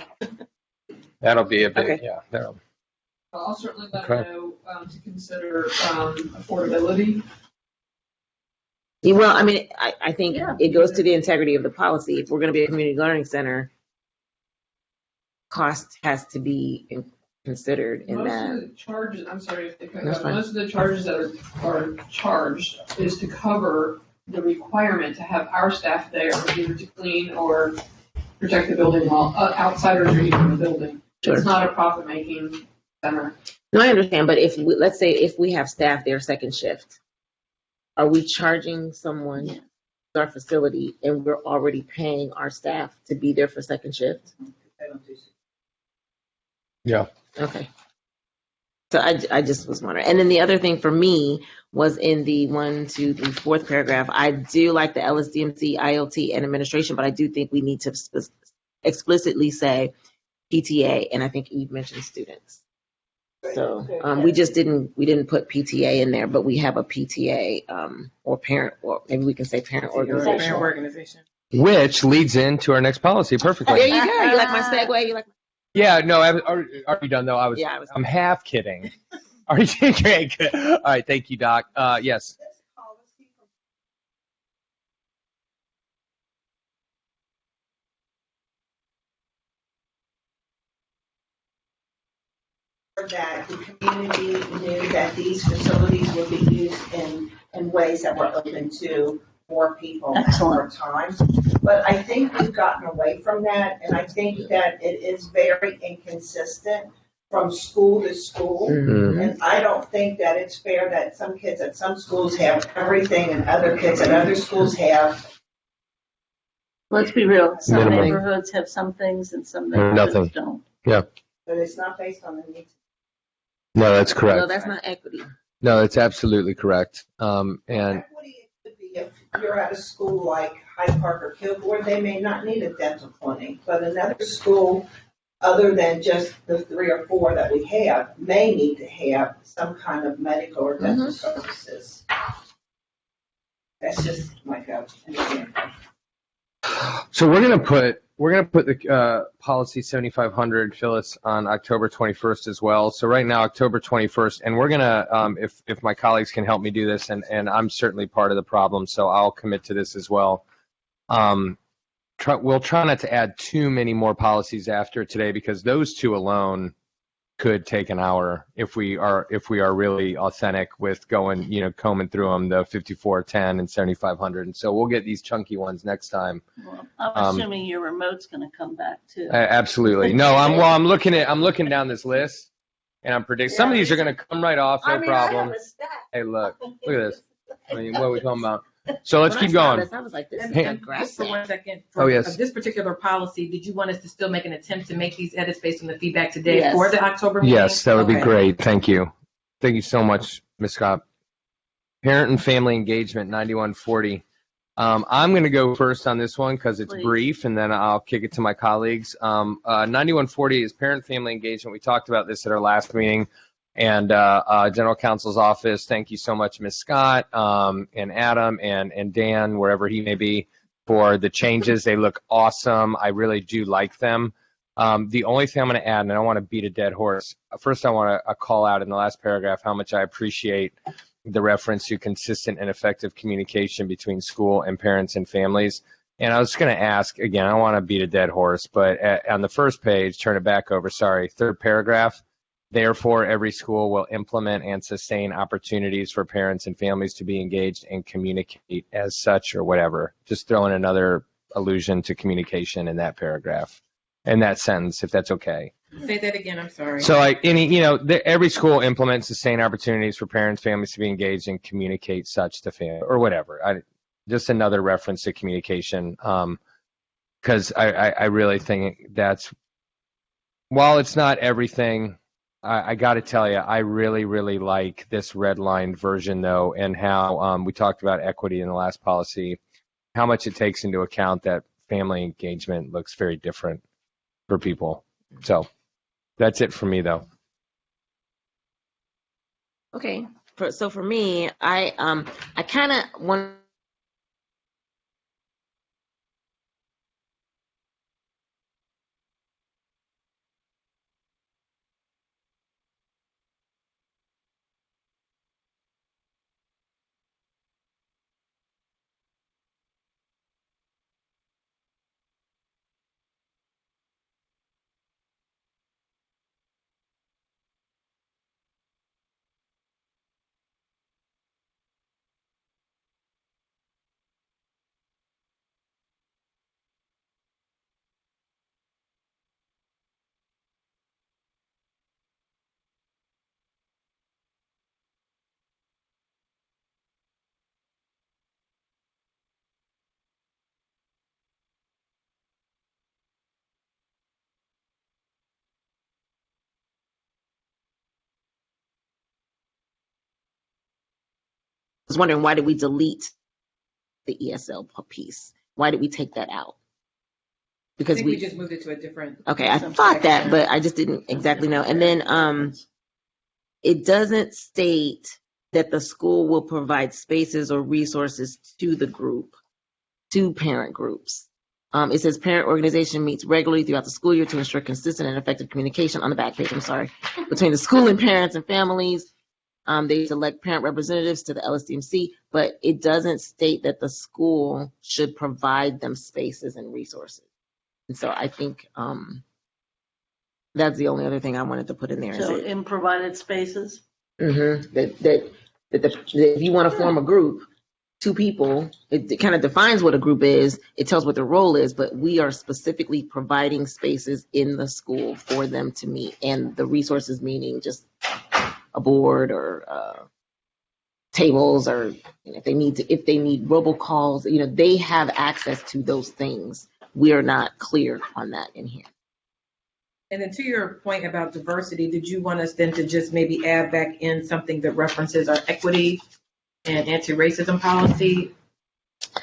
That'll be a big, Okay. yeah. That'll, I'll certainly let Okay. them know to consider affordability. well, I mean, I think Yeah. it goes to the integrity of the policy. If we're going to be a community learning center, cost has to be considered in Most that. of the charges, I'm sorry if they cut That's out, fine. most of the charges that are charged is to cover the requirement to have our staff there, either to clean or protect the building while outsiders are using the building. Sure. It's not a profit-making center. No, I understand, but let's say if we have staff there second shift, are we charging someone Yeah. our facility and we're already paying our staff to be there for second shift? yeah. Okay. So I just was wondering. And then the other thing for me was in the 1, 2, 3, 4th paragraph, I do like the LSDMC, ILT, and administration, but I do think we need to explicitly say PTA, and I think Eve mentioned students. So we didn't put PTA in there, but we have a PTA or parent, or maybe we can say parent organization. Which leads into our next policy perfectly. There you go. You like my segue? You like? Yeah, no, are you done though? I'm half kidding. Are you great? Good. All right, thank you, Doc. Yes. That the community knew that these facilities would be used in ways that were open to 4 people at Excellent. more time. But I think we've gotten away from that, and I think that it is very inconsistent from school to school. Mhm. And I don't think that it's fair that some kids at some schools have everything and other kids at other schools have. Let's be real, some Minimal. neighborhoods have some things and some Nothing. neighborhoods don't. But it's not based on the needs. No, that's No, correct. that's not equity. No, that's absolutely correct. And Equity, it could be if you're at a school like Hyde Park or Kilgore, they may not need a dental clinic, but another school, other than just the 3 or 4 that we have, may need to have some kind of medical or dental services. That's just like an example. so we're gonna put the policy 7500, Phyllis, on October 21st as well. So right now, October 21st, and we're gonna, if my colleagues can help me do this, and I'm certainly part of the problem, so I'll commit to this as well. We'll try not to add too many more policies after today, because those 2 alone could take an hour if we are really authentic with going, combing through them, the 5410 and 7500. And so we'll get these chunky ones next time. Well, I'm assuming your remote's gonna come back too. Absolutely. No, I'm looking down this list, and I'm predicting some of these are going to come right off, no problem. Hey, look at this. I mean, what are we talking about? So let's keep going. I was like, this is Hey. Just for aggressive. 1 second. Oh, yes. For this particular policy, did you want us to still make an attempt to make these edits based on the feedback today Yes. for the October meeting? Yes, that would be Okay. great. Thank you. Thank you so much, Ms. Scott. Parent and family engagement, 9140. I'm going to go first on this one because it's Please. brief, and then I'll kick it to my colleagues. 9140 is parent-family engagement. We talked about this at our last meeting, and General Counsel's office. Thank you so much, Ms. Scott, and Adam, and Dan, wherever he may be, for the changes. They look awesome. I really do like them. The only thing I'm going to add, and I don't want to beat a dead horse. First, I want to call out in the last paragraph how much I appreciate the reference to consistent and effective communication between school and parents and families. And I was going to ask, again, I don't want to beat a dead horse, but on the first page, turn it back over, sorry, 3rd paragraph, therefore, every school will implement and sustain opportunities for parents and families to be engaged and communicate as such or whatever. Just throw in another allusion to communication in that paragraph, in that sentence, if that's okay. Say that again, I'm sorry. So every school implements sustain opportunities for parents, families to be engaged and communicate such to family or whatever. Just another reference to communication, because I really think that's, while it's not everything, I got to tell you, I really, really like this redlined version, though, and how we talked about equity in the last policy, how much it takes into account that family engagement looks very different for people. So that's it for me, though. Okay. So for me, I kind of want. Was wondering, why did we delete the ESL piece? Why did we take that out? I Because think we just moved it to a different. okay, I thought that, but I just didn't exactly know. And then it doesn't state that the school will provide spaces or resources to the group, to parent groups. It says parent organization meets regularly throughout the school year to ensure consistent and effective communication, on the back page, I'm sorry, between the school and parents and families. They select parent representatives to the LSDMC, but it doesn't state that the school should provide them spaces and resources. And so I think that's the only other thing I wanted to put in there. So in provided spaces? That if you want to form a group, two people. It kind of defines what a group is. It tells what their role is, but we are specifically providing spaces in the school for them to meet, and the resources meaning just a board or tables, or if they need robocalls, they have access to those things. We are not clear on that in here. And then to your point about diversity, did you want us then to just maybe add back in something that references our equity and anti-racism policy?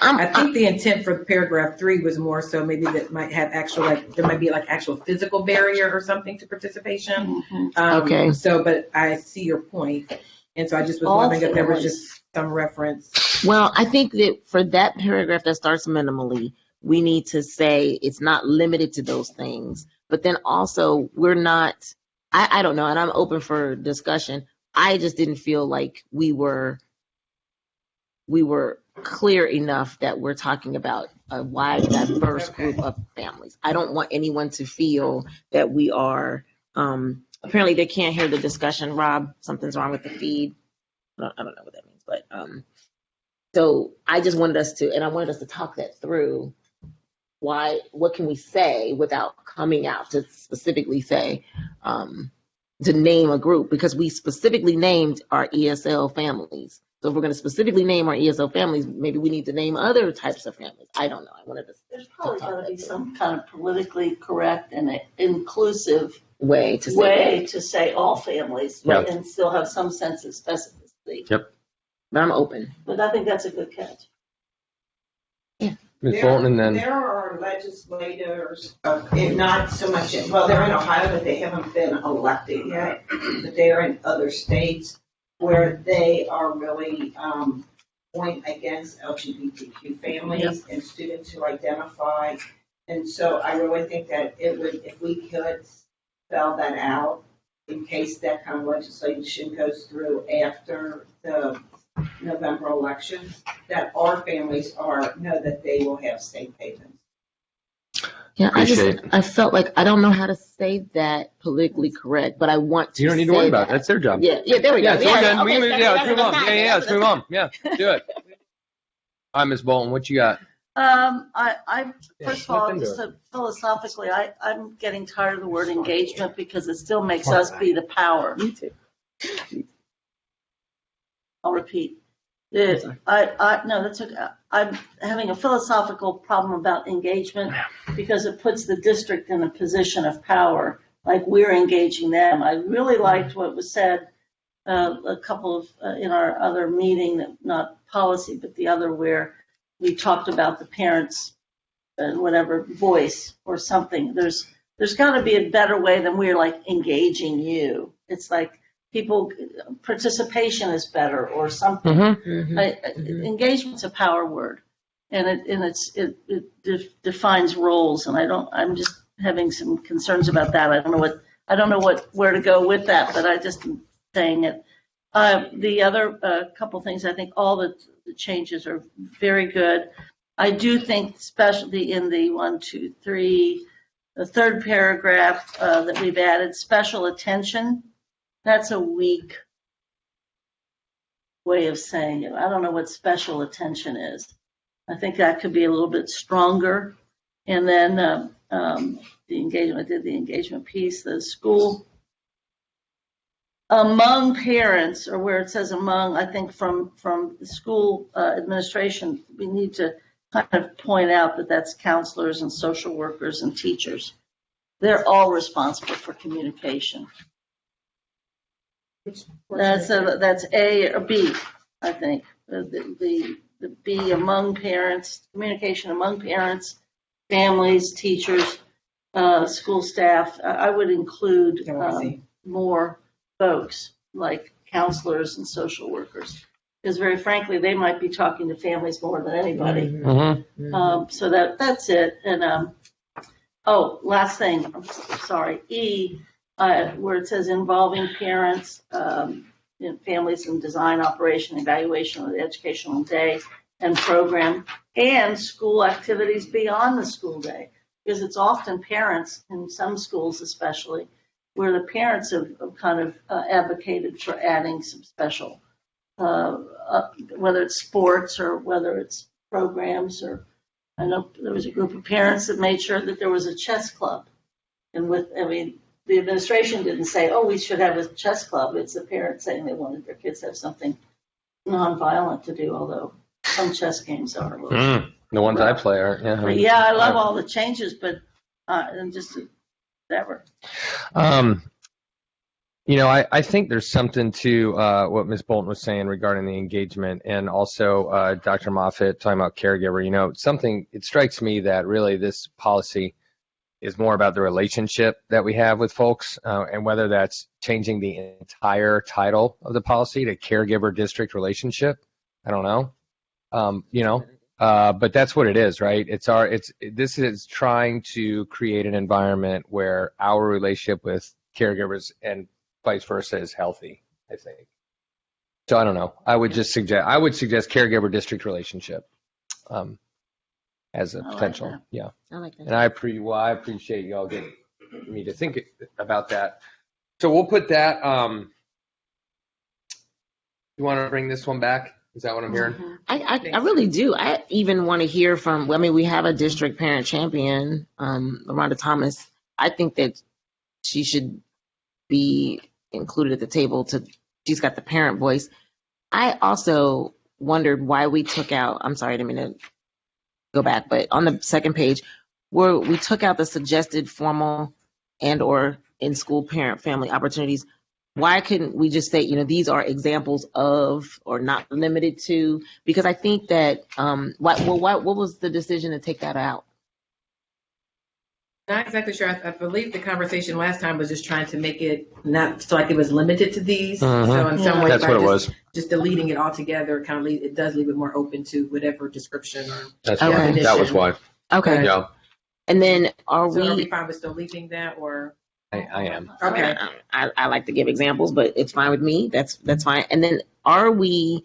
I think the intent for paragraph 3 was more so maybe that might have actual, there might be actual physical barrier or something to participation. Okay. But I see your point. And so I just was wondering if there was just some reference. Well, I think that for that paragraph that starts minimally, we need to say it's not limited to those things. But then also, we're not, I don't know, and I'm open for discussion. I just didn't feel like we were clear enough that we're talking about a wide, diverse group of families. I don't want anyone to feel that we are, apparently they can't hear the discussion. Rob, something's wrong with the feed. I don't know what that means, but so I just wanted us to talk that through. What can we say without coming out to specifically say, to name a group, because we specifically named our ESL families. So if we're going to specifically name our ESL families, maybe we need to name other types of families. I don't know. I wanted to. There's probably going to be some kind of politically correct and inclusive way to say all families, Right. And still have some sense of specificity. Yep. But I'm open. But I think that's a good catch. Ms. Bolton, and then There are legislators, not so much, they're in Ohio, but they haven't been elected yet. But they are in other states where they are really going against LGBTQ families and students who identify. And so I really think that it would, if we could spell that out in case that kind of legislation goes through after the November election, that our families know that they will have safe havens. Yeah, Appreciate I felt like I don't know how to say that politically correct, but I want to. you don't need to worry about it. That's their job. Yeah, there we go. Yeah, it's all good. Okay, Let's move on. Let's move on. Yeah, do it. All right, Ms. Bolton, what you got? First of all, just philosophically, I'm getting tired of the word engagement because it still makes us be the power. Me too. I'll repeat. No, that's okay. I'm having a philosophical problem about engagement because it puts the district in a position of power, like we're engaging them. I really liked what was said a couple of in our other meeting, not policy, but the other where we talked about the parents' whatever voice or something. There's got to be a better way than we're like engaging you. It's like participation is better or something. Engagement's a power word, and it defines roles. And I'm just having some concerns about that. I don't know where to go with that, but I just am saying it. The other couple things, I think all the changes are very good. I do think, especially in the 1, 2, 3, the third paragraph that we've added, special attention. That's a weak way of saying it. I don't know what special attention is. I think that could be a little bit stronger. And then the engagement, I did the engagement piece, the school. Among parents, or where it says among, I think from the school administration, we need to kind of point out that that's counselors and social workers and teachers. They're all responsible for communication. That's A or B, I think. The B among parents, communication among parents, families, teachers, school staff. I would include more folks like counselors and social workers, because very frankly, they might be talking to families more than anybody. So that's it. And last thing. I'm sorry. E. Where it says involving parents, families in design, operation, evaluation of the educational day and program, and school activities beyond the school day. Because it's often parents, in some schools especially, where the parents have kind of advocated for adding some special whether it's sports or whether it's programs, or I know there was a group of parents that made sure that there was a chess club. And the administration didn't say, oh, we should have a chess club. It's the parents saying they wanted their kids to have something nonviolent to do, although some chess games are. The ones I play are, yeah. But yeah, I love all the changes, but and just whatever. I think there's something to what Ms. Bolton was saying regarding the engagement, and also Dr. Moffitt talking about caregiver. It strikes me that really this policy is more about the relationship that we have with folks, and whether that's changing the entire title of the policy to caregiver district relationship. I don't know. But that's what it is, right? This is trying to create an environment where our relationship with caregivers and vice versa is healthy, I think. So I don't know. I would suggest caregiver district relationship as a potential. Like yeah. I like that. And I appreciate y'all getting me to think about that. So we'll put that. You want to bring this one back? Is that what I'm hearing? I really do. I even want to hear from, we have a district parent champion, Rhonda Thomas. I think that she should be included at the table. She's got the parent voice. I also wondered why we took out, I'm sorry, I didn't mean to go back, but on the second page, where we took out the suggested formal and or in-school parent-family opportunities. Why couldn't we just say, these are examples of, or not limited to? Because I think that, what was the decision to take that out? Not exactly sure. I believe the conversation last time was just trying to make it not so like it was limited to these. Mhm. So in some way, That's what it was. Just deleting it altogether, it does leave it more open to whatever description or That's Okay. why. That was why. Okay. Yeah, And then Are we fine with still leaving that, or? I am. Okay. I like to give examples, but it's fine with me. That's fine. And then we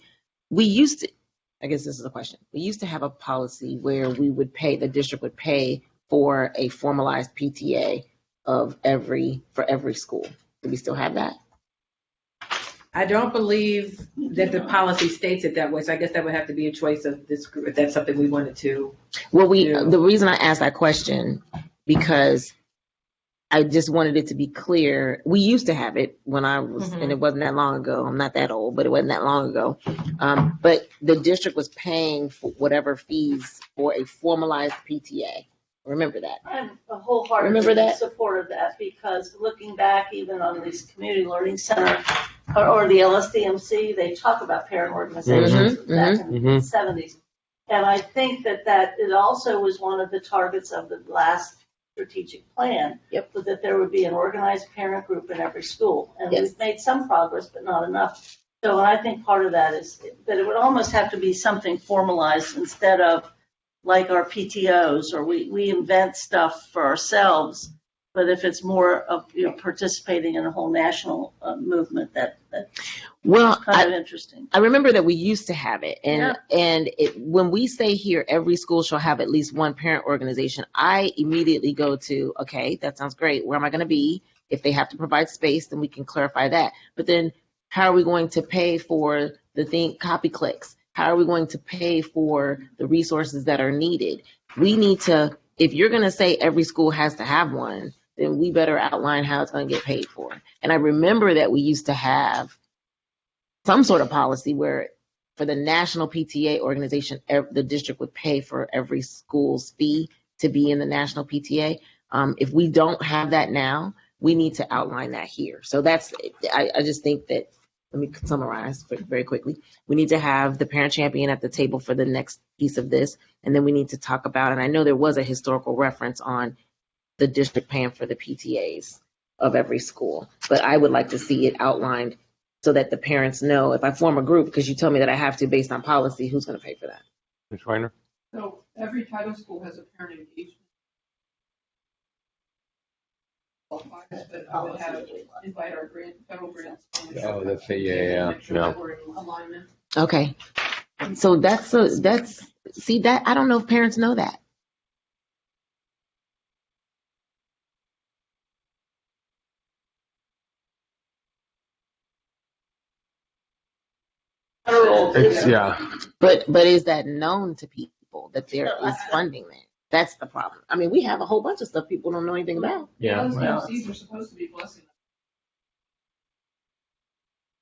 used to, I guess this is a question. We used to have a policy where the district would pay for a formalized PTA for every school. Do we still have that? I don't believe that the policy states it that way, so I guess that would have to be a choice of this group if that's something we wanted to. Well, Yeah. the reason I asked that question, because I just wanted it to be clear. We used to have it when I was, and it wasn't that long ago. I'm not that old, but it wasn't that long ago. But the district was paying for whatever fees for a formalized PTA. Remember that? I'm wholeheartedly Remember that? in support of that, because looking back even on these community learning center or the LSDMC, they talk about parent organizations back in the 70s. And I think that it also was one of the targets of the last strategic plan, was that there would be an organized parent group in every school. And we've made some progress, but not enough. So I think part of that is that it would almost have to be something formalized instead of like our PTOs, or we invent stuff for ourselves. But if it's more of participating in a whole national movement, that's kind of interesting. I remember that we used to have it, and when we say here every school shall have at least one parent organization, I immediately go to, okay, that sounds great. Where am I going to be? If they have to provide space, then we can clarify that. But then, how are we going to pay for the copy clicks? How are we going to pay for the resources that are needed? We need to, if you're going to say every school has to have one, then we better outline how it's going to get paid for. And I remember that we used to have some sort of policy where for the national PTA organization, the district would pay for every school's fee to be in the national PTA. If we don't have that now, we need to outline that here. So I just think that, let me summarize very quickly. We need to have the parent champion at the table for the next piece of this. And then we need to talk about, and I know there was a historical reference on the district paying for the PTAs of every school, but I would like to see it outlined so that the parents know if I form a group, because you tell me that I have to based on policy, who's going to pay for that? Ms. Weiner? So every title school has a parent engagement. But I would invite our federal grants. Oh, the fee, yeah. Make sure that we're in alignment. Okay. So that's see that, I don't know if parents know that. federal. Yeah. But is that known to people that there is funding there? That's the problem. I mean, we have a whole bunch of stuff people don't know anything about. Yeah. Those Well, DOCs are supposed to be blessing.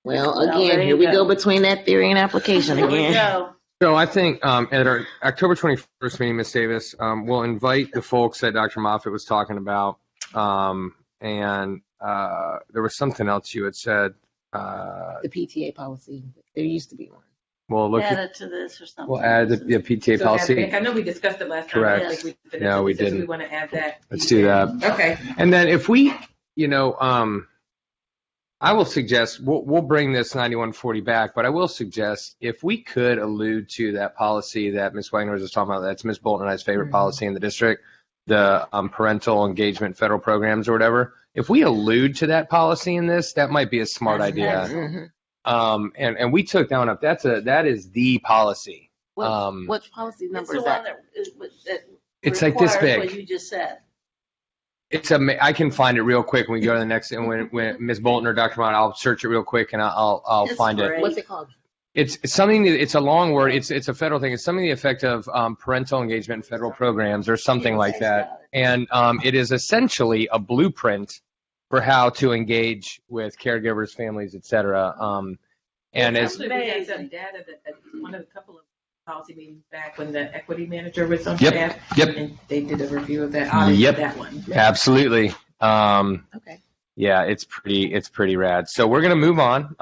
Well, Well, again, there here you we go. go between that theory and application Here we again. go. So I think at our October 21st meeting, Ms. Davis, we'll invite the folks that Dr. Moffitt was talking about. And there was something else you had said. The PTA policy, there used to be one. We'll look Add at, it to this or something. we'll add the PTA So policy. I know we discussed it last time. Correct. I don't think we finished No, it. we So do didn't. we want to add that? Let's do that. Okay. And then if we, I will suggest, we'll bring this 9140 back, but I will suggest if we could allude to that policy that Ms. Wagner was just talking about, that's Ms. Bolton and I's favorite policy in the district, the parental engagement federal programs or whatever. If we allude to that policy in this, that might be a smart idea. Mhm. And we took that one up. That is the policy. What policy It's number the is one that? that It's like this requires big. what you just said. I can find it real quick when we go to the next, and when Ms. Bolton or Dr. Mott, I'll search it real quick and I'll It's find it. great. What's it called? It's something. It's a long word. It's a federal thing. It's something to the effect of parental engagement in federal programs or something like that. And it is essentially a blueprint for how to engage with caregivers, families, et cetera. And as Actually, we had some data that one of a couple of policy meetings back when the equity manager was on Yep, staff. yep. And they did a review of that, audit Yep. of that one. absolutely, Okay. yeah, it's pretty rad. So we're gonna move on,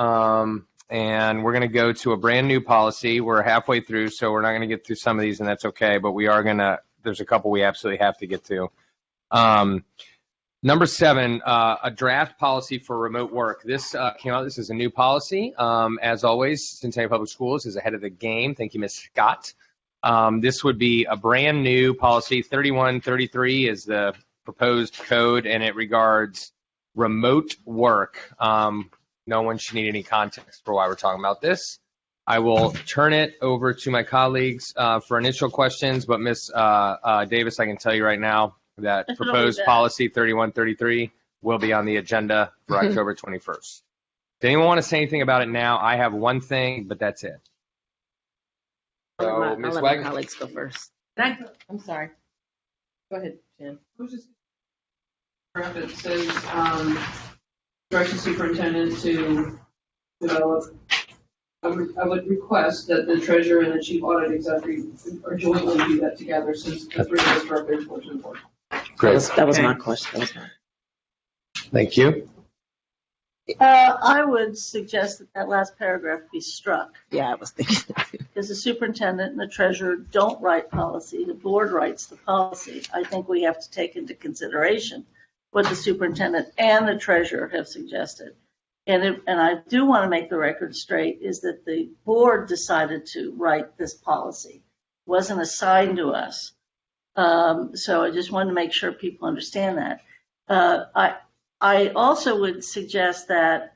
and we're gonna go to a brand new policy. We're halfway through, so we're not gonna get through some of these, and that's okay. But we are gonna. There's a couple we absolutely have to get to. Number 7, a draft policy for remote work. This came out. This is a new policy. As always, Cincinnati Public Schools is ahead of the game. Thank you, Ms. Scott. This would be a brand new policy. 3133 is the proposed code, and it regards remote work. No one should need any context for why we're talking about this. I will turn it over to my colleagues for initial questions, but Ms. Davis, I can tell you right now that Definitely proposed that. policy 3133 will be on the agenda for October 21st. Does anyone want to say anything about it now? I have one thing, but that's it. So, I'll Ms. let my Wagner? colleagues go first. I'm sorry. Go ahead, Jen. It says, direct the superintendent to develop. I would request that the treasurer and the chief audit executive are jointly do that together, since the three of us directly report to the board. Great. That was Okay. my question. That was mine. Thank you. I would suggest that last paragraph be struck, Yeah, I was thinking that too. because the superintendent and the treasurer don't write policy, the board writes the policy. I think we have to take into consideration what the superintendent and the treasurer have suggested. And I do want to make the record straight, is that the board decided to write this policy. It wasn't assigned to us. So I just wanted to make sure people understand that. I also would suggest that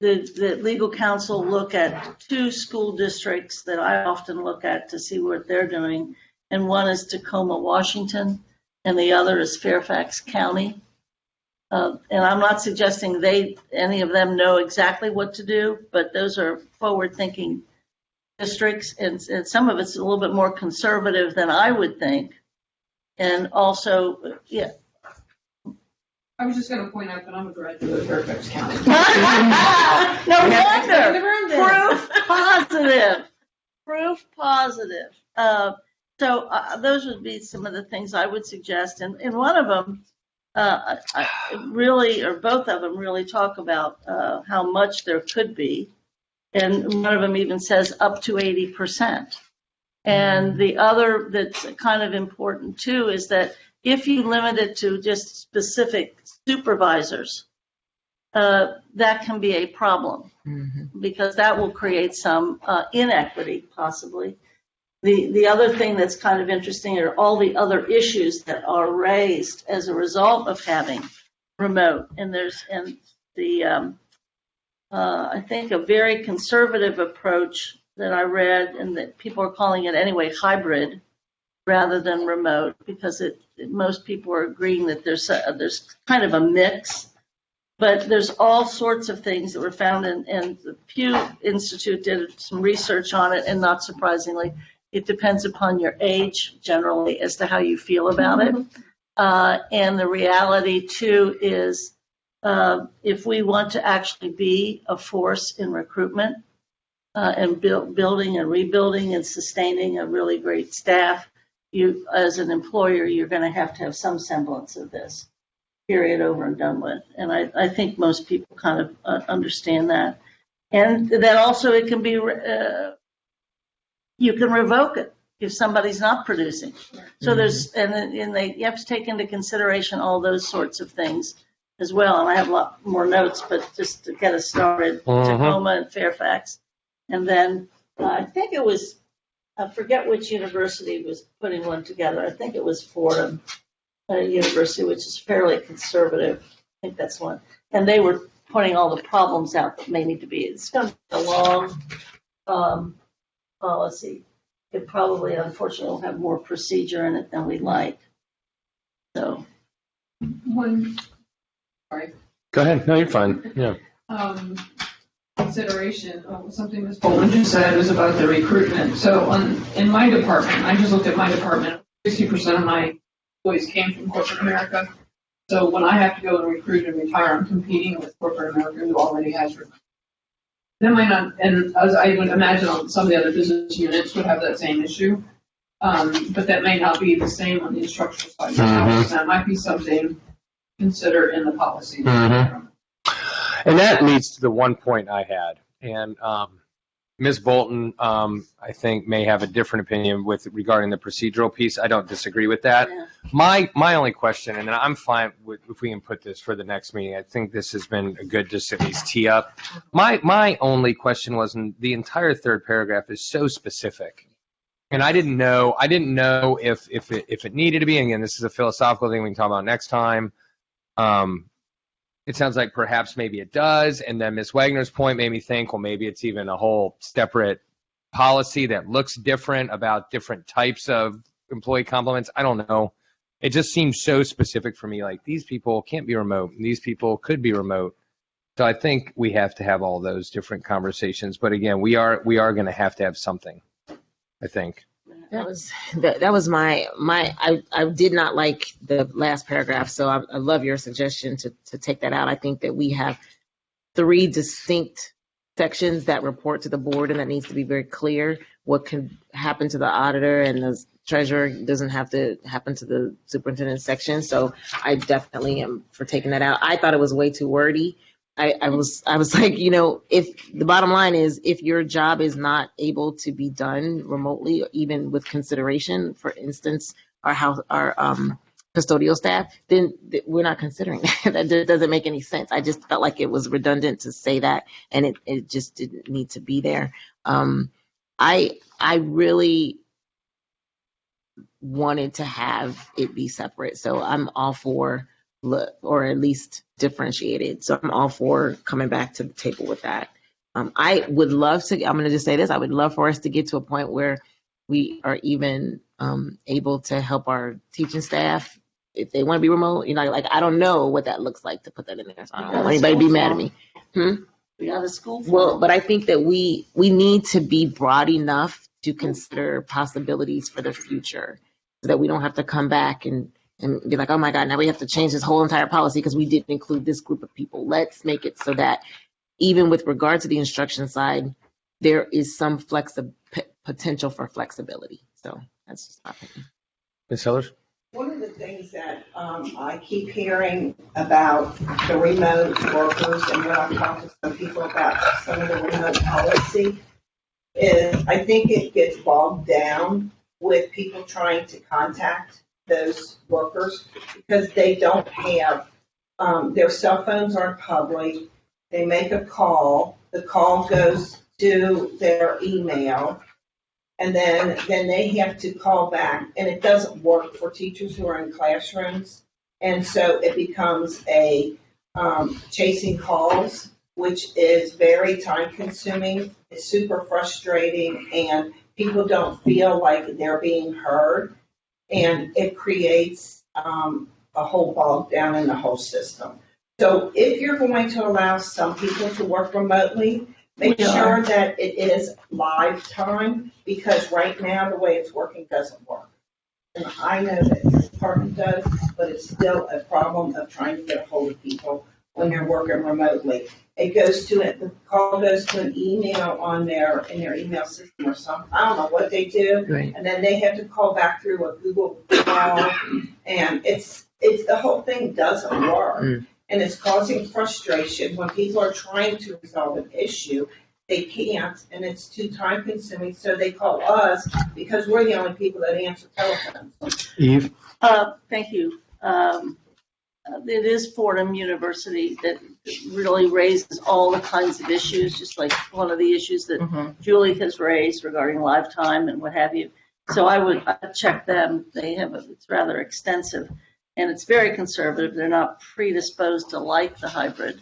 the legal counsel look at 2 school districts that I often look at to see what they're doing. And one is Tacoma, Washington, and the other is Fairfax County. And I'm not suggesting any of them know exactly what to do, but those are forward-thinking districts, and some of it's a little bit more conservative than I would think. And also, yeah. I was just gonna point out that I'm a graduate of Fairfax County. No wonder. Proof positive. So those would be some of the things I would suggest. And one of them, really, or both of them really talk about how much there could be. And one of them even says up to 80%. And the other that's kind of important too is that if you limit it to just specific supervisors, that can be a problem, because that will create some inequity possibly. The other thing that's kind of interesting are all the other issues that are raised as a result of having remote. And I think a very conservative approach that I read, and that people are calling it anyway, hybrid rather than remote, because most people are agreeing that there's kind of a mix But there's all sorts of things that were found, and the Pew Institute did some research on it, and not surprisingly, it depends upon your age generally as to how you feel about it. And the reality too is, if we want to actually be a force in recruitment and building and rebuilding and sustaining a really great staff, you, as an employer, you're going to have some semblance of this. Period, over and done with. And I think most people kind of understand that. And that also it can be, you can revoke it if somebody's not producing. So there's, and you have to take into consideration all those sorts of things as well. And I have a lot more notes, but just to get us started, Tacoma and Fairfax. And then I think it was, I forget which university was putting one together. I think it was Fordham University, which is fairly conservative. I think that's one. And they were pointing all the problems out that may need to be. It's going to be a long policy. It probably, unfortunately, will have more procedure in it than we like. So. Sorry. Go ahead. No, you're fine. Yeah. Consideration of something Ms. Bolton just said was about the recruitment. So in my department, I just looked at my department, 60% of my employees came from corporate America. So when I have to go and recruit and retire, I'm competing with corporate America who already has recruited. That might not, and as I would imagine some of the other business units would have that same issue. But that may not be the same on the instructional side. So that might be something to consider in the policy. And that leads to the one point I had. And Ms. Bolton, I think, may have a different opinion regarding the procedural piece. I don't disagree with that. Yeah. My only question, and I'm fine if we can put this for the next meeting. I think this has been a good just at least tee up. My only question was, the entire third paragraph is so specific. And I didn't know if it needed to be. And again, this is a philosophical thing we can talk about next time. It sounds like perhaps maybe it does. And then Ms. Wagner's point made me think, well, maybe it's even a whole separate policy that looks different about different types of employee compliments. I don't know. It just seems so specific for me. Like, these people can't be remote. And these people could be remote. So I think we have to have all those different conversations. But again, we are going to have something, I think. That was my I did not like the last paragraph, so I love your suggestion to take that out. I think that we have 3 distinct sections that report to the board, and that needs to be very clear. What can happen to the auditor and the treasurer doesn't have to happen to the superintendent section. So I definitely am for taking that out. I thought it was way too wordy. I was like, if the bottom line is, if your job is not able to be done remotely, even with consideration, for instance, our custodial staff, then we're not considering that. That doesn't make any sense. I just felt like it was redundant to say that, and it just didn't need to be there. I really wanted to have it be separate, so I'm all for, or at least differentiated. So I'm all for coming back to the table with that. I would love to, I'm going to just say this, I would love for us to get to a point where we are even able to help our teaching staff if they want to be remote. Like, I don't know what that looks like to put that in there. So I don't want anybody to be mad at me. We have a school. Well, but I think that we need to be broad enough to consider possibilities for the future, so that we don't have to come back and be like, oh my God, now we have to change this whole entire policy because we didn't include this group of people. Let's make it so that even with regard to the instruction side, there is some potential for flexibility. So that's just my opinion. Ms. Sellers? One of the things that I keep hearing about the remote workers, and when I've talked to some people about some of the remote policy, is I think it gets bogged down with people trying to contact those workers because they don't have, their cell phones aren't public. They make a call, the call goes to their email, and then they have to call back, and it doesn't work for teachers who are in classrooms. And so it becomes a chasing calls, which is very time consuming. It's super frustrating, and people don't feel like they're being heard. And it creates a whole bog down in the whole system. So if you're going to allow some people to work remotely, make We are. sure that it is live time, because right now, the way it's working doesn't work. And I know that your department does, but it's still a problem of trying to get a hold of people when you're working remotely. It goes to it, the call goes to an email on in their email system or something. I don't know what they do. Right. And then they have to call back through a Google call, and it's the whole thing doesn't work. And it's causing frustration when people are trying to resolve an issue. They can't, and it's too time consuming, so they call us because we're the only people that answer telephones. Eve? Thank you. It is Fordham University that really raises all the kinds of issues, just like one of the issues that Julie has raised regarding lifetime and what have you. So I'd check them. It's rather extensive, and it's very conservative. They're not predisposed to like the hybrid,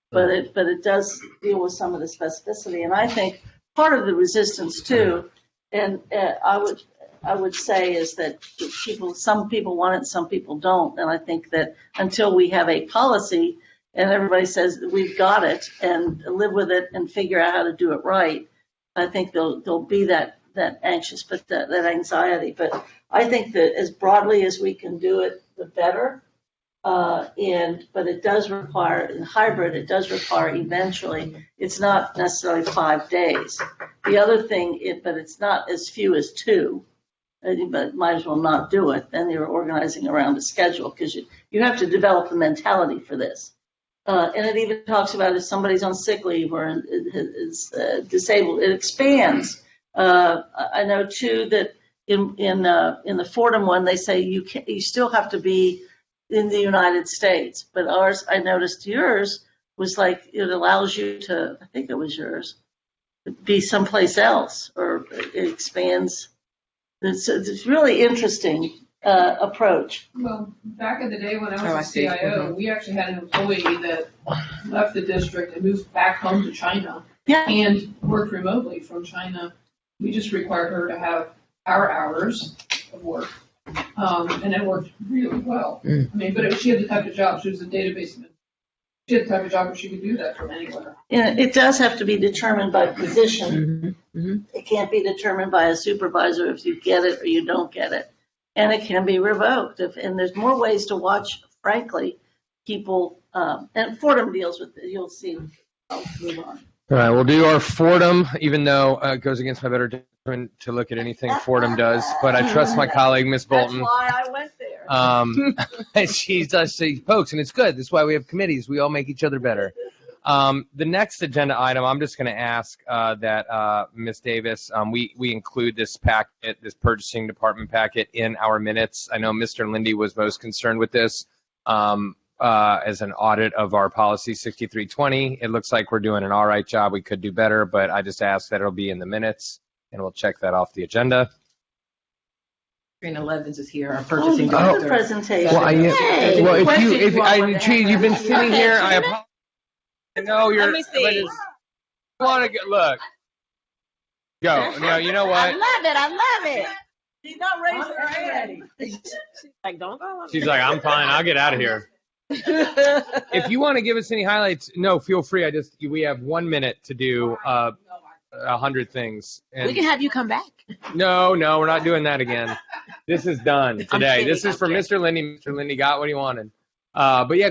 but it does deal with some of the specificity. And I think part of the resistance too, and I would say is that some people want it, some people don't. And I think that until we have a policy and everybody says that we've got it and live with it and figure out how to do it right, I think there'll be that anxious, but that anxiety. But I think that as broadly as we can do it, the better. But it does require, in hybrid, it does require eventually, it's not necessarily 5 days. The other thing, but it's not as few as 2. But might as well not do it. Then you're organizing around a schedule, because you have to develop a mentality for this. And it even talks about if somebody's on sick leave or is disabled, it expands. I know too that in the Fordham one, they say you still have to be in the United States. But ours, I noticed yours was like it allows you to, I think it was yours, be someplace else, or it expands. It's really interesting approach. Well, back in the day when I Oh, I was a see. CIO, we actually had an employee that left the district and moved back home to China Yeah. and worked remotely from China. We just required her to have our hours of work, and it worked really well. I mean, but she had the type of job. She was a database administrator. She had the type of job where she could do that from anywhere. And it does have to be determined by position. It can't be determined by a supervisor if you get it or you don't get it. And it can be revoked. And there's more ways to watch, frankly, people, and Fordham deals with it. You'll see. I'll move on. All right, we'll do our Fordham, even though it goes against my better judgment to look at anything Fordham does. But I trust my colleague, Ms. Bolton. That's why I went there. She does say, folks, and it's good. That's why we have committees. We all make each other better. The next agenda item, I'm just going to ask that Ms. Davis, we include this packet, this purchasing department packet, in our minutes. I know Mr. Lindy was most concerned with this as an audit of our policy 6320. It looks like we're doing an all right job. We could do better, but I just ask that it'll be in the minutes, and we'll check that off the agenda. Katrina Levins is here, our purchasing Another director. presentation. Well, Yay. well, if Questions you've been sitting Okay, here, I Tina? apologize. No, you're. Let me see. Want to get look? Go. No, you know I what? love it. She's not raising her hand. She's like, don't go. She's like, I'm fine. I'll get out of here. If you want to give us any highlights, no, feel free. We have 1 minute to do 100 things. And We can have you come back. no, we're not doing that again. This is done today. kidding, This is I'm for kidding. Mr. Lindy. Mr. Lindy got what he wanted. But yeah,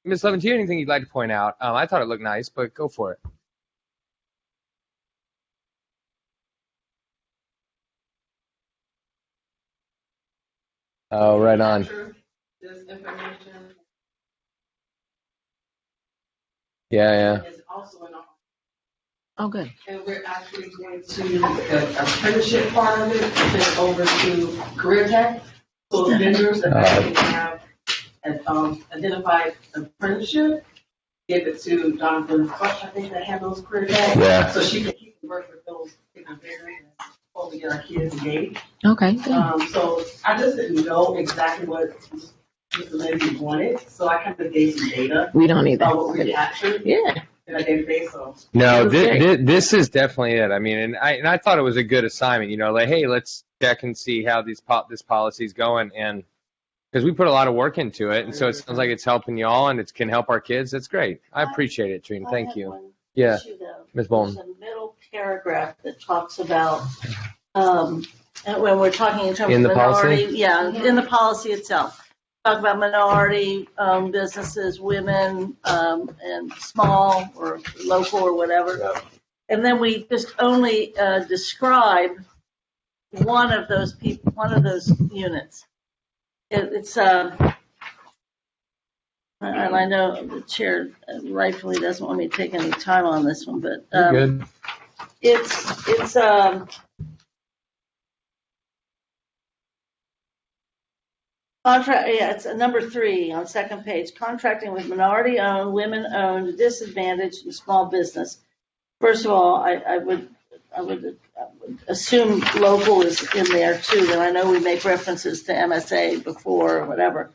Ms. Levin, do you have anything you'd like to point out? I thought it looked nice, but go for it. Oh, right on. This information Yeah. is also in our, Oh, good. and we're actually going to, the apprenticeship part of it, send over to Career Tech. So the vendors that actually have identified apprenticeship, give it to Jonathan Clutch, I think, that handles Career Tech. Yeah. So she can work with those different vendors and hopefully get our kids engaged. Okay, good. So I just didn't know exactly what Mr. Lindsay wanted, so I kind of gave some data We don't need about what we that. captured Yeah. in our database, so. No, Okay. this is definitely it. I mean, and I thought it was a good assignment. You know, like, hey, let's check and see how this policy's going. And because we put a lot of work into it, and so it sounds like it's helping you all, and it can help our kids. That's great. I appreciate it, Trina. Thank have you. one Yeah, issue, though. Ms. Bolton. There's a middle paragraph that talks about, and when we're talking in terms In of the policy? minority, in the policy itself. Talk about minority businesses, women, and small or local or whatever. And then we just only describe one of those people, one of those units. It's and I know the chair rightfully doesn't want me to take any time on this one, but You're good. it's contract. Yeah, it's number 3 on second page. Contracting with minority-owned, women-owned, disadvantaged, and small business. First of all, I would assume local is in there too. And I know we make references to MSA before or whatever.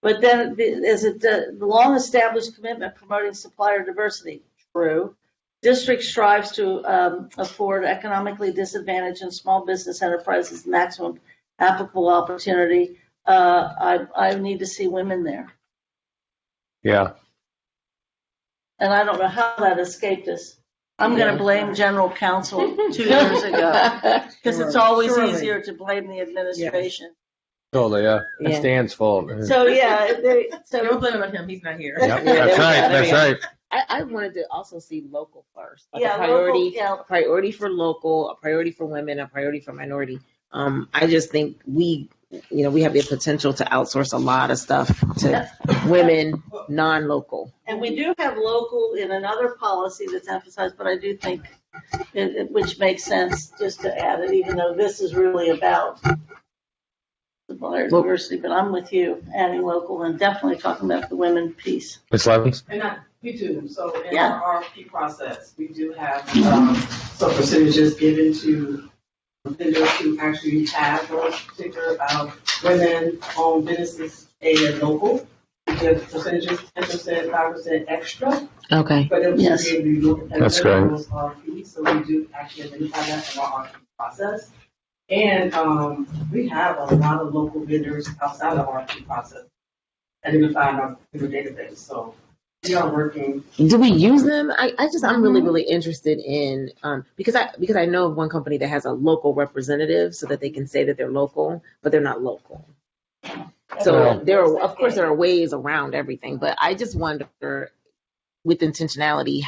But then is it the long-established commitment promoting supplier diversity? True. District strives to afford economically disadvantaged and small business enterprises maximum applicable opportunity. I need to see women there. Yeah. And I don't know how that escaped us. I'm going to blame general counsel 2 years ago because it's always easier to blame the administration. Totally, yeah. Yeah. It stands full of. So yeah, Don't blame it on him. He's not here. Yep, that's right. That's right. I wanted to also see local first, like Yeah, a priority, local, a priority for local, a priority for women, a priority for minority. I just think we have the potential to outsource a lot of stuff to women, non-local. and we do have local in another policy that's emphasized, but I do think which makes sense just to add it, even though this is really about supplier diversity. But I'm with you, adding local and definitely talking about the women piece. Ms. Levens? And we do. So in Yeah. our RFP process, we do have some percentages given to vendors who actually have those particular women-owned businesses and local. We give percentages, 10%, 5% extra. Okay. But it was Yes. to be able to look at That's great. those RFPs. So we do actually identify that in our RFP process. And we have a lot of local vendors outside of our RFP process identified in our database. So we are working. Do we use them? I'm really interested in because I know of one company that has a local representative so that they can say that they're local, but they're not local. So Well- there are ways around everything, but I just wonder with intentionality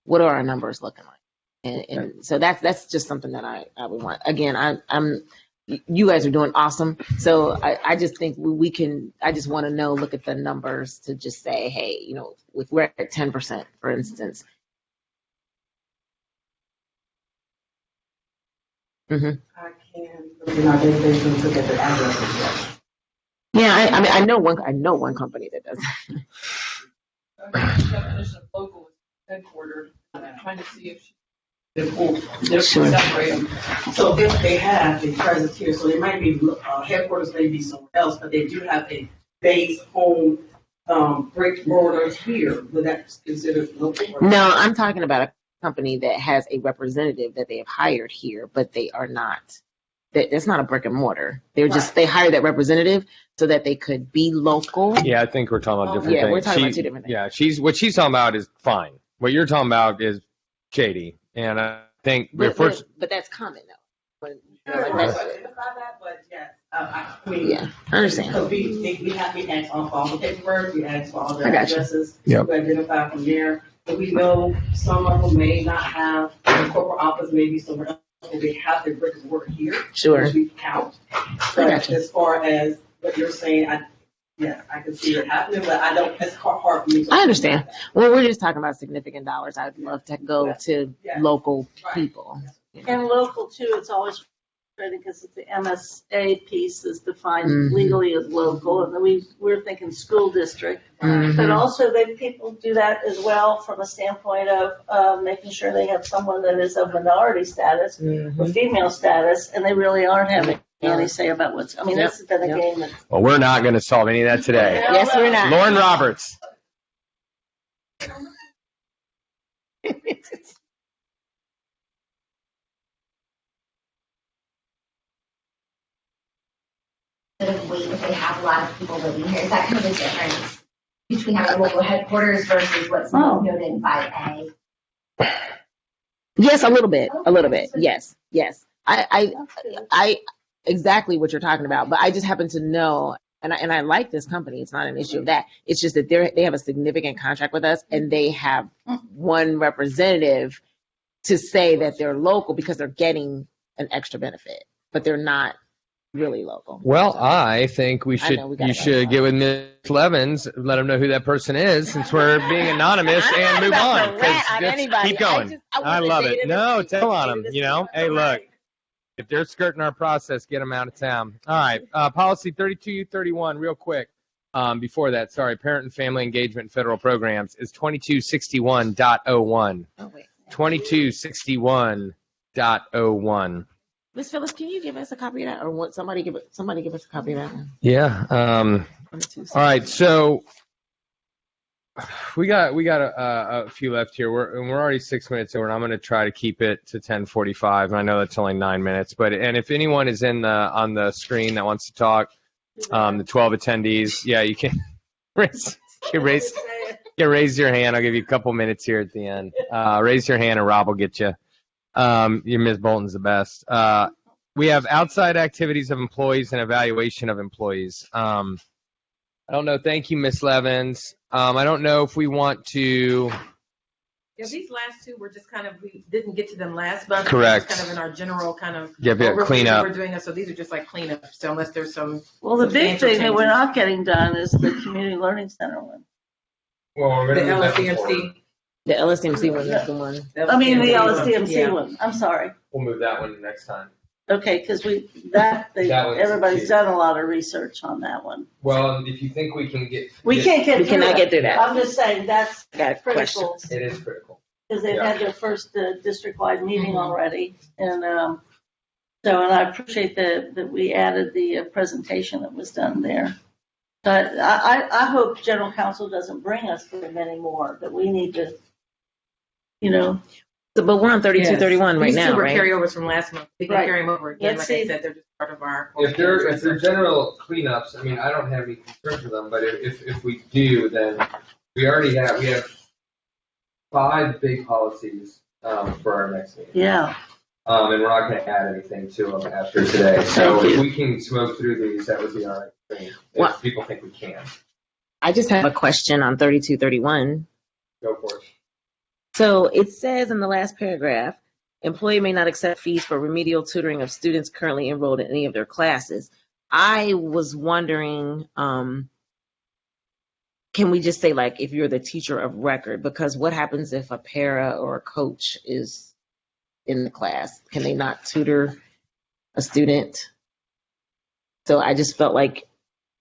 what are our numbers looking like? And so that's just something that I would want. Again, you guys are doing awesome. So I just think I just want to look at the numbers to just say, hey, if we're at 10%, for instance. Mm-hmm. I can look in our database and look at the addresses. Yes. Yeah, I know one company that does that. The definition of local is headquartered. I'm trying to see if They're Sure. separate them. So if they have a presence here, so they might be headquarters may be somewhere else, but they do have a base home brick and mortar here. Would that be considered local? Or No, I'm talking about a company that has a representative that they have hired here, but they are not. It's not a brick and mortar. They hired that representative so that they could be local. Yeah, I think we're talking about different things. Yeah, we're talking about two different things. Yeah, what she's talking about is fine. What you're talking about is shady. And I think But that's common though. identify that, but yes, I mean. Yeah, I understand. Because we ask for all the paperwork, we ask for all the I got you. addresses, Yep. we identify from there. But we know some of them may not have, the corporate office may be somewhere else, or they have their brick and mortar here. Sure. Which we count. I But got you. as far as what you're saying, I can see it happening, but it's hard for me to. I understand. Well, we're just talking about significant dollars. I'd love to go to Yeah. local Right. people. And local too, it's always frustrating because the MSA piece is defined Mhm. legally as local, and we're thinking school district. Mhm. But also, people do that as well from a standpoint of making sure they have someone that is of minority status or Mhm. female status, and they really aren't having any say about what's. I mean, Yep. this has been a Yep. game that. well, we're not going to solve any of that today. Yes, we're not. Lauren Roberts. administrative weight if they have a lot of people living here? Is that kind of the difference between having a local headquarters versus what's noted by A? Yes, a little bit. Yes. I exactly what you're talking about, but I just happen to know, and I like this company. It's not an issue of that. It's just that they have a significant contract with us, and they have one representative to say that they're local because they're getting an extra benefit, but they're not really local. Well, I think you should get with Ms. Levens, let them know who that person is, since we're being anonymous, and move on. Keep going. I love it. No, tell on them. Hey, look, if they're skirting our process, get them out of town. All right, policy 3231, real quick. Before that, sorry, parent and family engagement in federal programs is 2261.01. Oh, wait. 2261.01. Ms. Phyllis, can you give us a copy of that, or what? Somebody give us a copy of that one. Yeah. All right. So we got a few left here. We're already 6 minutes over, and I'm going to try to keep it to 10:45. And I know that's only 9 minutes, and if anyone is on the screen that wants to talk, the 12 attendees, yeah, you can raise your hand. I'll give you a couple minutes here at the end. Raise your hand, and Rob will get you. Your Ms. Bolton's the best. We have outside activities of employees and evaluation of employees. I don't know. Thank you, Ms. Levens. I don't know if we want to. Yeah, these last two were just we didn't get to them last month. Correct. Kind of in our general cleanup. We're doing this, so these are just like cleanup. So unless there's some. Well, the big thing that we're changes. not getting done is the community learning center one. Well, The LSCMC. The LSMC one is the one. I mean, the LSTMC one. I'm sorry. We'll move that one next time. Okay, because That one's everybody's key. done a lot of research on that one. Well, if you think we can get. We cannot get through that. I'm just saying that's Got critical questions. It is critical. because they've Yeah. had their first district-wide meeting already, and and I appreciate that we added the presentation that was done there. But I hope General Counsel doesn't bring us very many more. That we need to, But we're on 3231 right These now, two were right? carryovers from last month. We can Right. carry them over again. Let's Like I see. said, they're just part of our. If they're general cleanups, I mean, I don't have any concerns with them, but if we do, then we have 5 big policies for our next meeting. yeah. And we're not going to add anything to them after today. So Thank if you. we can smoke through these, that would be all right for me. Well- If people think we can, I just have a question on 3231. go for it. So it says in the last paragraph, employee may not accept fees for remedial tutoring of students currently enrolled in any of their classes. I was wondering, can we just say, like, if you're the teacher of record? Because what happens if a para or a coach is in the class? Can they not tutor a student? So I just felt like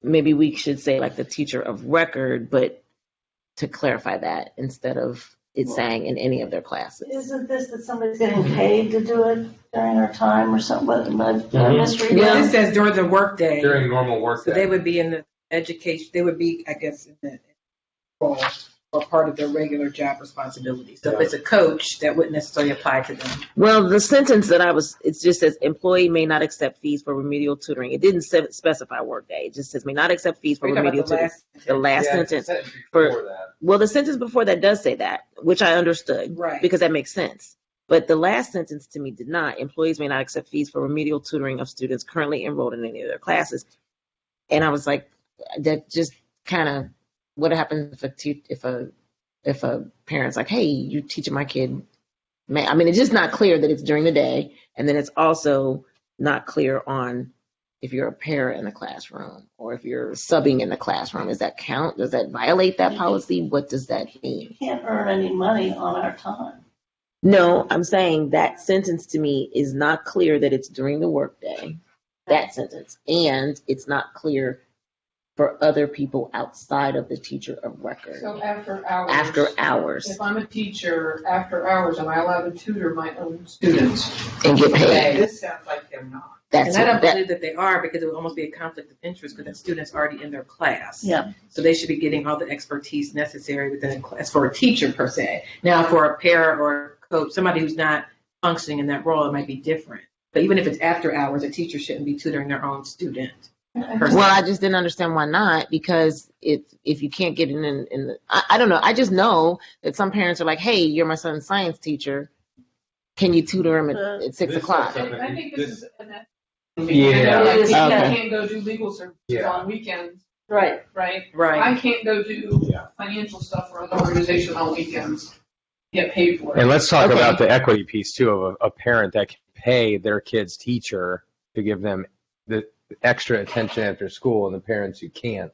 maybe we should say, like, the teacher of record, but to clarify that instead of it saying in any of their classes. Isn't this that somebody's getting paid to do it during our time or something? Mystery. Yeah. This says during the workday. During normal work So day. they would be in the education, they would be, I guess, in the role or part of their regular job responsibilities. So if it's a coach, that wouldn't necessarily apply to them. Well, the sentence that it just says employee may not accept fees for remedial tutoring. It didn't specify workday. It just says may not accept fees for We're talking remedial about the tutoring. The last sentence. Before that. Well, the sentence before that does say that, which I understood. Right. Because that makes sense. But the last sentence to me did not. Employees may not accept fees for remedial tutoring of students currently enrolled in any of their classes. And I was like, that just kind of, what happens if a parent's like, hey, you're teaching my kid? I mean, it's just not clear that it's during the day. And then it's also not clear on if you're a para in the classroom or if you're subbing in the classroom. Does that count? Does that violate that policy? What does that mean? You can't earn any money on our time. No, I'm saying that sentence to me is not clear that it's during the workday, that sentence. And it's not clear for other people outside of the teacher of record. So after hours. After hours. If I'm a teacher, after hours, am I allowed to tutor my own students? And get paid. This sounds like they're not. That's And I don't that. believe that they are because it would almost be a conflict of interest because that student's already in their class. Yeah. So they should be getting all the expertise necessary within a class for a teacher per se. Now for a para or a coach, somebody who's not functioning in that role, it might be different. But even if it's after hours, a teacher shouldn't be tutoring their own student. person. Well, I just didn't understand why not, because if you can't get in the, I don't know. I just know that some parents are like, hey, you're my son's science teacher. Can you tutor him at 6 o'clock? I think this is an Yeah. Like, It is. people Okay. can't go do legal services Yeah. on weekends, Right. right? Right. I can't go do Yeah. financial stuff for an organization on weekends, get paid for And it. let's talk Okay. about the equity piece too of a parent that can pay their kid's teacher to give them the extra attention after school, and the parents who can't.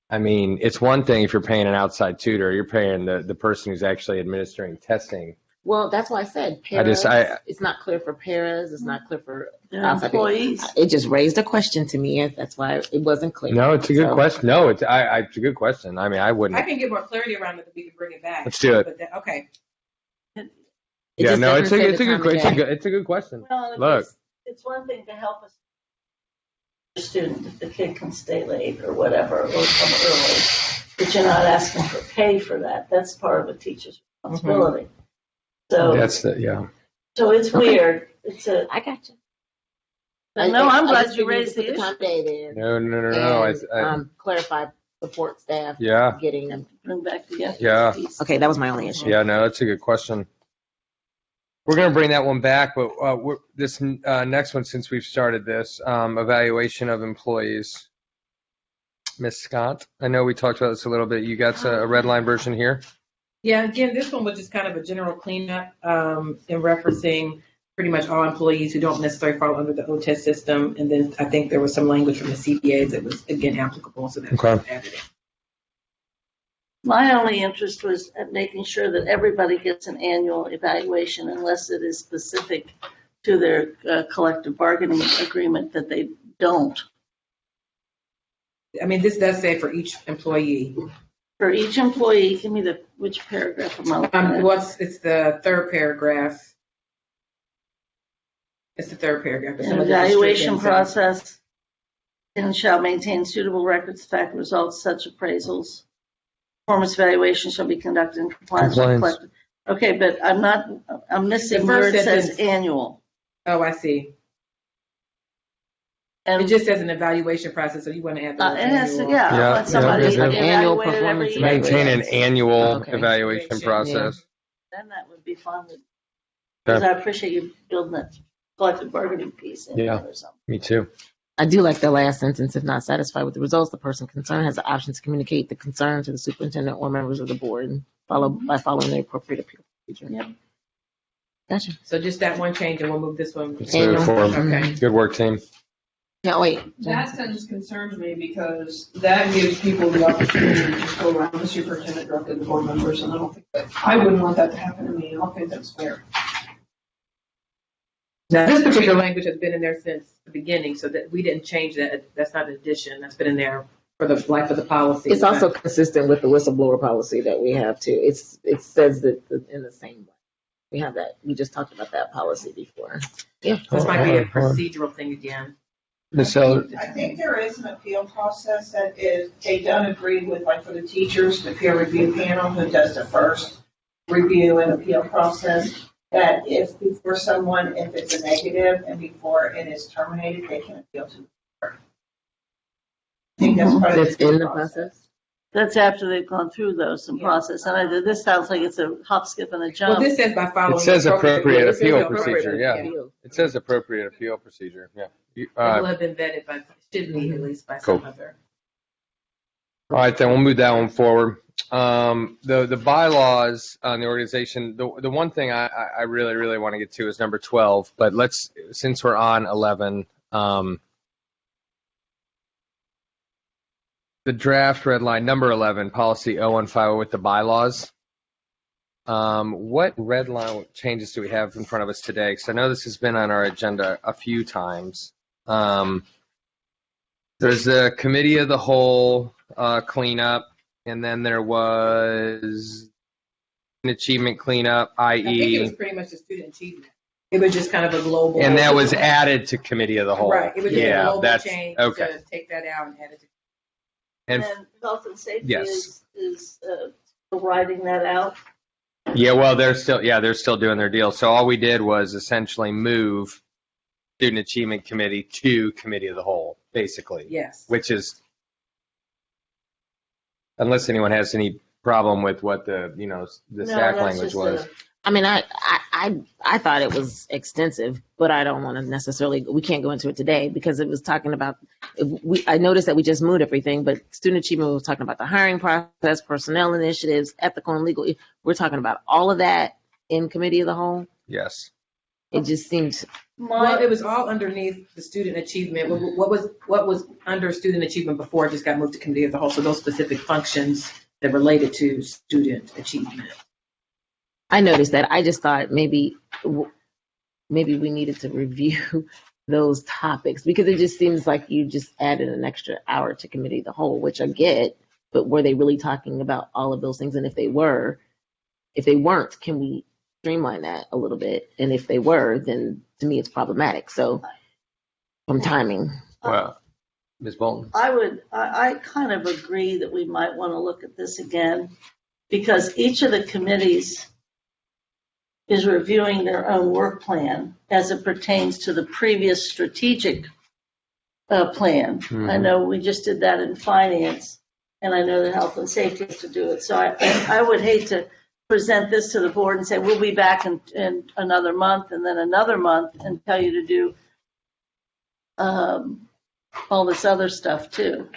I mean, it's one thing if you're paying an outside tutor, you're paying the person who's actually administering testing. Well, that's why I said it's not clear for paras. It's not clear for They're outside people. employees. It just raised a question to me. That's why it wasn't clear. No, it's a good So- question. No, it's a good question. I mean, I wouldn't. I can get more clarity around it, that we can bring it back. Let's do it. But okay. It Yeah, just no, doesn't say it's a the good time of question. day. It's a good question. Well, Look. it's one thing to help a student if the kid can stay late or whatever, or come early, but you're not asking for pay for that. That's part of a teacher's responsibility. So, so it's weird. It's a. I got you. No, I'm I glad just you figured raised put the the time issue. of day there. No. And, clarify support staff Yeah. getting them. Bring back the Yeah. piece. Okay, that was my only issue. Yeah, no, that's a good question. We're going to bring that one back, but this next one, since we've started this, evaluation of employees. Ms. Scott, I know we talked about this a little bit. You got a red line version here? Yeah, again, this one was just kind of a general cleanup in referencing pretty much all employees who don't necessarily fall under the OTES system. And then I think there was some language from the CPAs that was, again, applicable. So that's why I added it. My only interest was at making sure that everybody gets an annual evaluation unless it is specific to their collective bargaining agreement that they don't. I mean, this does say for each employee. For each employee, give me which paragraph am I looking at? It's the third paragraph. It's the third paragraph. An evaluation process and shall maintain suitable records, fact results, such appraisals. Performance evaluation shall be conducted in compliance with collective. Okay, but I'm missing where it says annual. Oh, I see. And it just says an evaluation process, so you want to add the it has to, annual. I want somebody to be Annual evaluated every performance year. Maintain an annual Okay. evaluation process. Then that would be fun. Because I appreciate you building that collective bargaining piece in there or something. Me too. I do like the last sentence. If not satisfied with the results, the person concerned has the option to communicate the concern to the superintendent or members of the board by following the appropriate appeal procedure. Yep. Gotcha. So just that one change, and we'll move this one. Let's move forward. Okay. Good work, team. Yeah, wait. That sentence concerns me because that gives people the opportunity to just go around the superintendent directly to board members, and I wouldn't want that to happen to me. I don't think that's fair. Now, this particular language has been in there since the beginning, so that we didn't change that. That's not an addition. That's been in there for the life of the policy. It's also consistent with the whistleblower policy that we have too. It says that in the same way. We have that. We just talked about that policy before. Yeah. This might be a procedural thing again. Ms. Eller, I think there is an appeal process that is, they don't agree with, like for the teachers, the peer review panel who does the first review and appeal process, that if before someone, if it's a negative and before it is terminated, they can appeal to the board. I think that's part of That's in the process. That's after they've gone through some process. And this sounds like it's a hop, skip, and a jump. Well, this says by following. it says appropriate it says appeal appropriate procedure. Yeah. appeal. It says appropriate appeal procedure. Yeah. It will have been vetted by, should be at least by some other. All right, then we'll move that one forward. The bylaws on the organization, the one thing I really, really want to get to is number 12, but since we're on 11, the draft red line, number 11, policy 0150 with the bylaws. What red line changes do we have in front of us today? Because I know this has been on our agenda a few times. There's the committee of the whole cleanup, and then there was an achievement cleanup, I think it was i.e. pretty much a student achievement. It was just kind of a global. And that was added to committee of the whole. Right. It was just a Yeah, global that's change okay. to take that out and add it to. And And health and safety Yes. is writing that out. yeah, well, they're still doing their deal. So all we did was essentially move student achievement committee to committee of the whole. basically. Yes. Which is, unless anyone has any problem with what the, you know, the No, staff that's language just was. I mean, I thought it was extensive, but I don't want to necessarily, we can't go into it today because it was talking about, I noticed that we just moved everything, but student achievement was talking about the hiring process, personnel initiatives, ethical and legal. We're talking about all of that in committee of the whole. Yes. It just seems, Well, it was all underneath the student achievement. What was under student achievement before it just got moved to committee of the whole? So those specific functions that related to student achievement. I noticed that. I just thought maybe we needed to review those topics because it just seems like you just added an extra hour to committee of the whole, which I get, but were they really talking about all of those things? And if they weren't, can we streamline that a little bit? And if they were, then to me it's problematic. So from timing. Well, Ms. Bolton. I kind of agree that we might want to look at this again because each of the committees is reviewing their own work plan as it pertains to the previous strategic plan. Mhm. I know we just did that in finance, and I know that health and safety has to do it. So I would hate to present this to the board and say, we'll be back in another month and then another month and tell you to do all this other stuff too.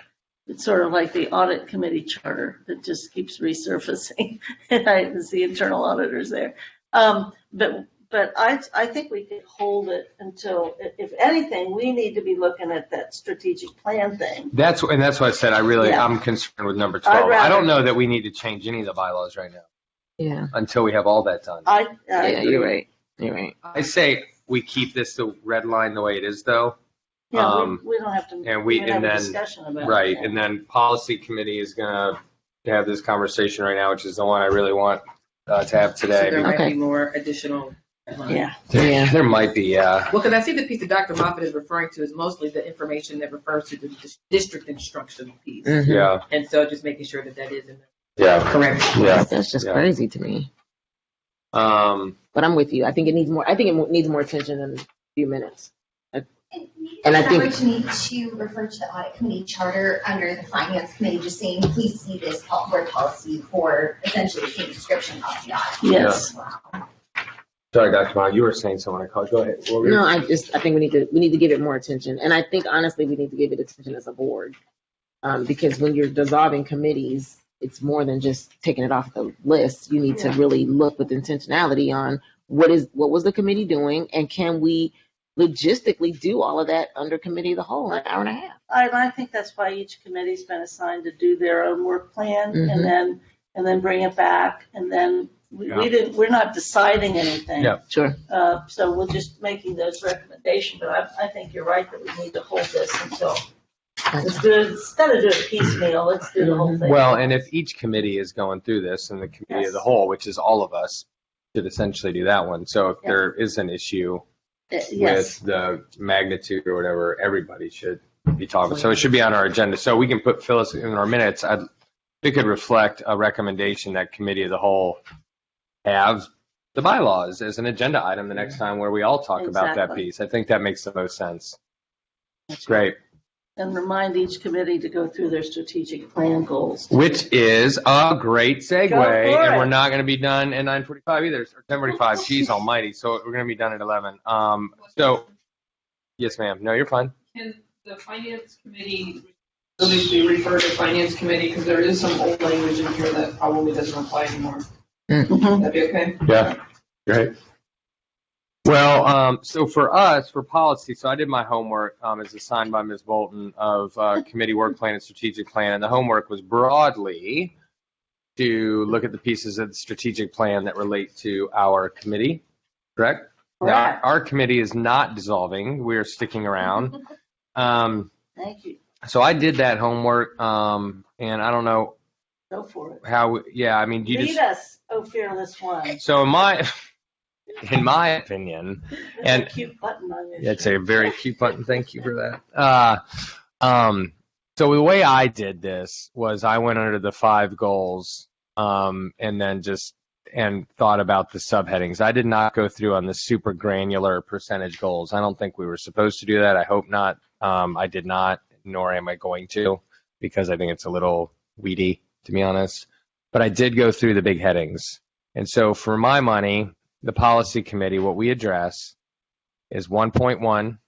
It's sort of like the audit committee charter that just keeps resurfacing. It's the internal auditors there. But I think we could hold it until, if anything, we need to be looking at that strategic plan thing. That's what I said. I'm concerned with number 12. I don't know that we need to change any of the bylaws right now. Yeah. Until we have all that done. Yeah, you're right. You're right. I say we keep this the red line the way it is, though. Yeah, we don't have to and we even and have a then discussion about right, it. and then policy committee is gonna have this conversation right now, which is the one I really want to have So today. there might Okay. be more additional. Yeah. There might be, yeah. Well, because I see the piece that Dr. Moffitt is referring to is mostly the information that refers to the district instructional piece. Mhm. Yeah, And so just making sure that is in the yeah, correct. yeah. That's just Yeah. crazy to me. But I'm with you. I think it needs more attention than a few minutes. And I I think- think need to refer to the audit committee charter under the finance committee, just saying, please see this board policy for essentially the same description of the audit. Yes. Wow. Sorry, Dr. Ma, you were saying someone I called. Go ahead. What were you- No, I think we need to give it more attention, and I think honestly we need to give it attention as a board, because when you're dissolving committees, it's more than just taking it off the list. You need to really look with intentionality on what was the committee doing, and can we logistically do all of that under committee of the whole in an hour and a half? I think that's why each committee's been assigned to do their own work plan Mhm. and then bring it back. And then we're not deciding anything. Yeah. Sure. So we're just making those recommendations. But I think you're right that we need to hold this until instead of doing piecemeal, let's do the whole thing. Well, and if each committee is going through this, and the committee of the whole, which is all of us, should essentially do that one. So if there is an issue Yes. with the magnitude or whatever, everybody should be talking. So it should be on our agenda. So we can put Phyllis in our minutes. It could reflect a recommendation that committee of the whole have the bylaws as an agenda item the next time where we all talk about that Exactly. piece. I think that makes the most sense. Great. And remind each committee to go through their strategic plan goals. Which is a great segue, Go for and it. we're not going to be done at 9:45 either, or 10:45. Jeez almighty. So we're going to be done at 11. So, yes, ma'am. No, you're fine. Can the finance committee really be referred to finance committee, because there is some old language in here that probably doesn't apply anymore. Mhm. That'd be okay? Yeah. Great. Well, so for us, for policy, so I did my homework as assigned by Ms. Bolton of committee work plan and strategic plan, and the homework was broadly to look at the pieces of the strategic plan that relate to our committee, correct? Now, our committee is not dissolving. We're sticking around. Thank you. So I did that homework, and I don't know Go for it. how, yeah, I mean, you Lead just, us, oh fearless one. so in my opinion, There's and a cute button on your it's a very cute button. Thank you for that. So the way I did this was I went under the 5 goals, and then and thought about the subheadings. I did not go through on the super granular percentage goals. I don't think we were supposed to do that. I hope not. I did not. nor am I going to, because I think it's a little weedy, to be honest. But I did go through the big headings. And so for my money, the policy committee, what we address is 1.1,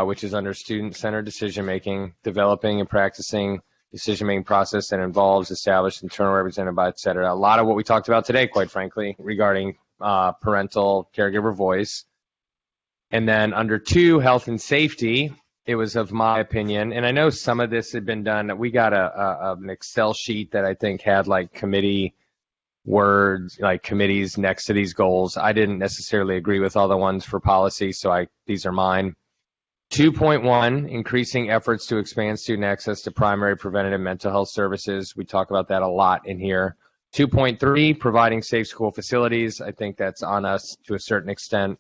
which is under student-centered decision-making, developing and practicing decision-making process that involves established internal representative by, et cetera. A lot of what we talked about today, quite frankly, regarding parental caregiver voice. And then under 2, health and safety, it was of my opinion, and I know some of this had been done. We got an Excel sheet that I think had like committee words, like committees next to these goals. I didn't necessarily agree with all the ones for policy, so these are mine. 2.1, increasing efforts to expand student access to primary preventative mental health services. We talk about that a lot in here. 2.3, providing safe school facilities. I think that's on us to a certain extent.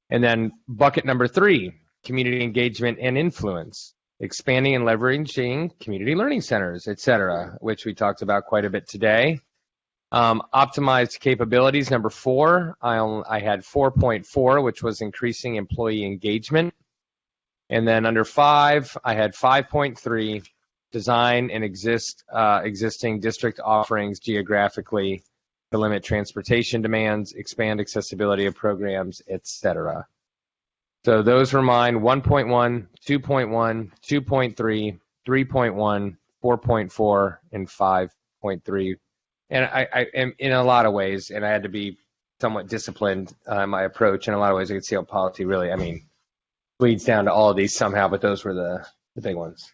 And then bucket number 3, community engagement and influence, expanding and leveraging community learning centers, et cetera, which we talked about quite a bit today. Optimized capabilities, number 4, I had 4.4, which was increasing employee engagement. And then under 5, I had 5.3, design and existing district offerings geographically to limit transportation demands, expand accessibility of programs, etc. So those were mine: 1.1, 2.1, 2.3, 3.1, 4.4, and 5.3. And I am in a lot of ways, and I had to be somewhat disciplined in my approach. In a lot of ways, I could see how policy really, bleeds down to all of these somehow, but those were the big ones.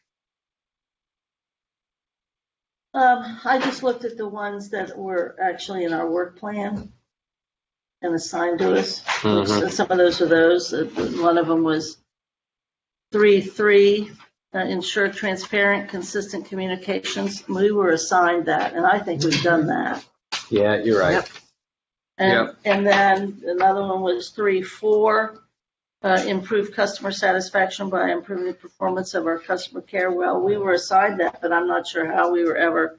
I just looked at the ones that were actually in our work plan and assigned to us. Mhm. Some of those are those. One of them was 3.3, ensure transparent, consistent communications. We were assigned that, and I think we've done that. Yeah, you're right. Yep. And then another one was 3.4, improve customer satisfaction by improving the performance of our customer care. Well, we were assigned that, but I'm not sure how we were ever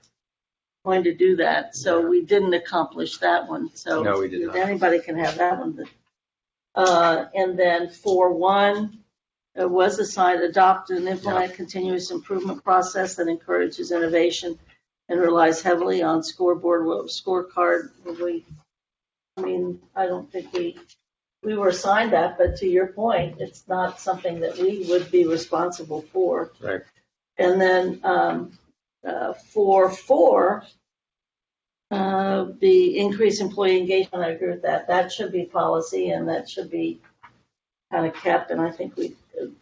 going to do that. So we didn't accomplish that one. So No, we did not. Anybody can have that one. And then 4.1, it was assigned adopt and implement continuous improvement process that encourages innovation and relies heavily on scorecard. I don't think we were assigned that, but to your point, it's not something that we would be responsible for. Right. And then 4.4, the increased employee engagement, I agree with that. That should be policy, and that should be kind of kept, and I think we've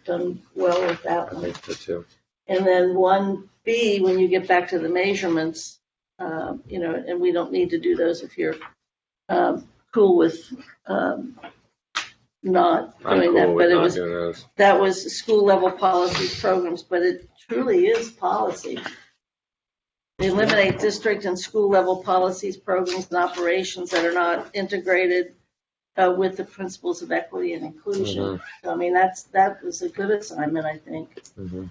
done well with that one. Me too. And then 1B, when you get back to the measurements, and we don't need to do those if you're cool with not doing that, but doing those. that was school level policies, programs, but it truly is policy. Eliminate district and school level policies, programs, and operations that are not integrated with the principles of equity and inclusion. So, that was a good assignment, I think. Mm-hmm.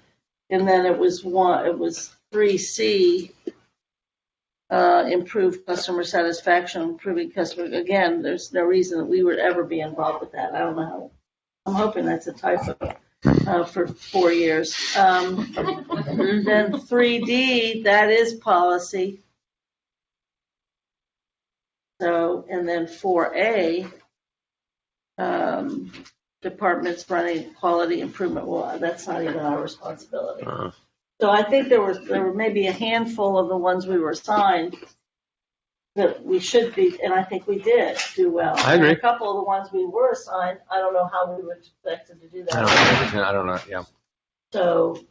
And then it was 3C, improve customer satisfaction, improving customer. Again, there's no reason that we would ever be involved with that. I don't know how. I'm hoping that's a typo for 4 years. Then 3D, that is policy. So, and then 4A, departments running quality improvement. Well, that's not even our responsibility. So I think there were maybe a handful of the ones we were assigned that we should be, and I think we did do well. I agree. And a couple of the ones we were assigned, I don't know how we were expected to do that. I don't know. Yeah. So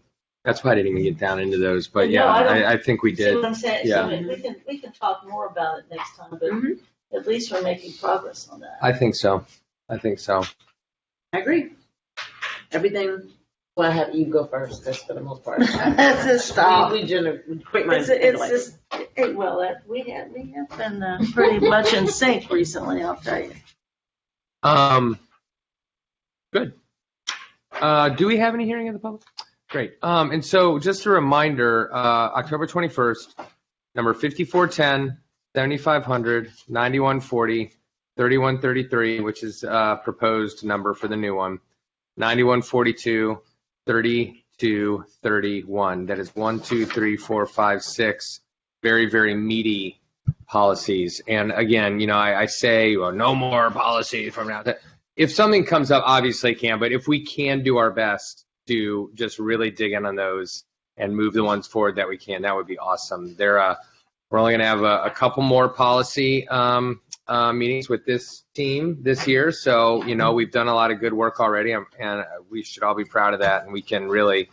That's why I didn't even get down into those, but No, yeah, I I think we see did. what I'm saying? Yeah. So we can talk more about it next time, but at least we're making progress on that. I think so. I agree. Everything. Well, I have you go first, because for the most part. That's a stop. We quick minds. It's just, we have been pretty much in sync recently, I'll tell you. Good. Do we have any hearing of the public? Great. And so just a reminder, October 21st, number 5410, 7500, 9140, 3133, which is proposed number for the new one, 9142, 32 to 31. That is 1, 2, 3, 4, 5, 6 very, very meaty policies. And again, I say, well, no more policies from now. If something comes up, obviously it can, but if we can do our best to just really dig in on those and move the ones forward that we can, that would be awesome. We're only going to have a couple more policy meetings with this team this year. So, we've done a lot of good work already, and we should all be proud of that, and we can really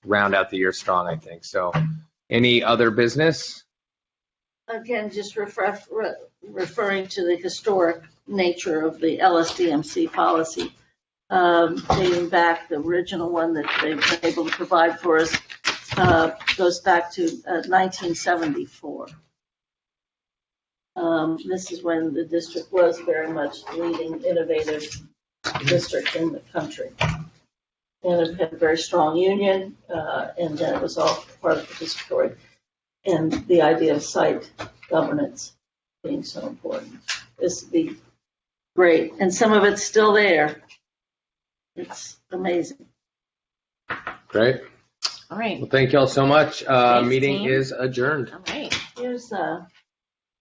round out the year strong, I think. So, any other business? Again, just referring to the historic nature of the LSDMC policy, dating back, the original one that they've been able to provide for us goes back to 1974. This is when the district was very much the leading innovative district in the country. And it had a very strong union, and then it was all part of the district. And the idea of site governance being so important. This would be great. And some of it's still there. It's amazing. Great. All right. Well, thank you all so much. Thanks, Meeting team. is adjourned. All right. Here's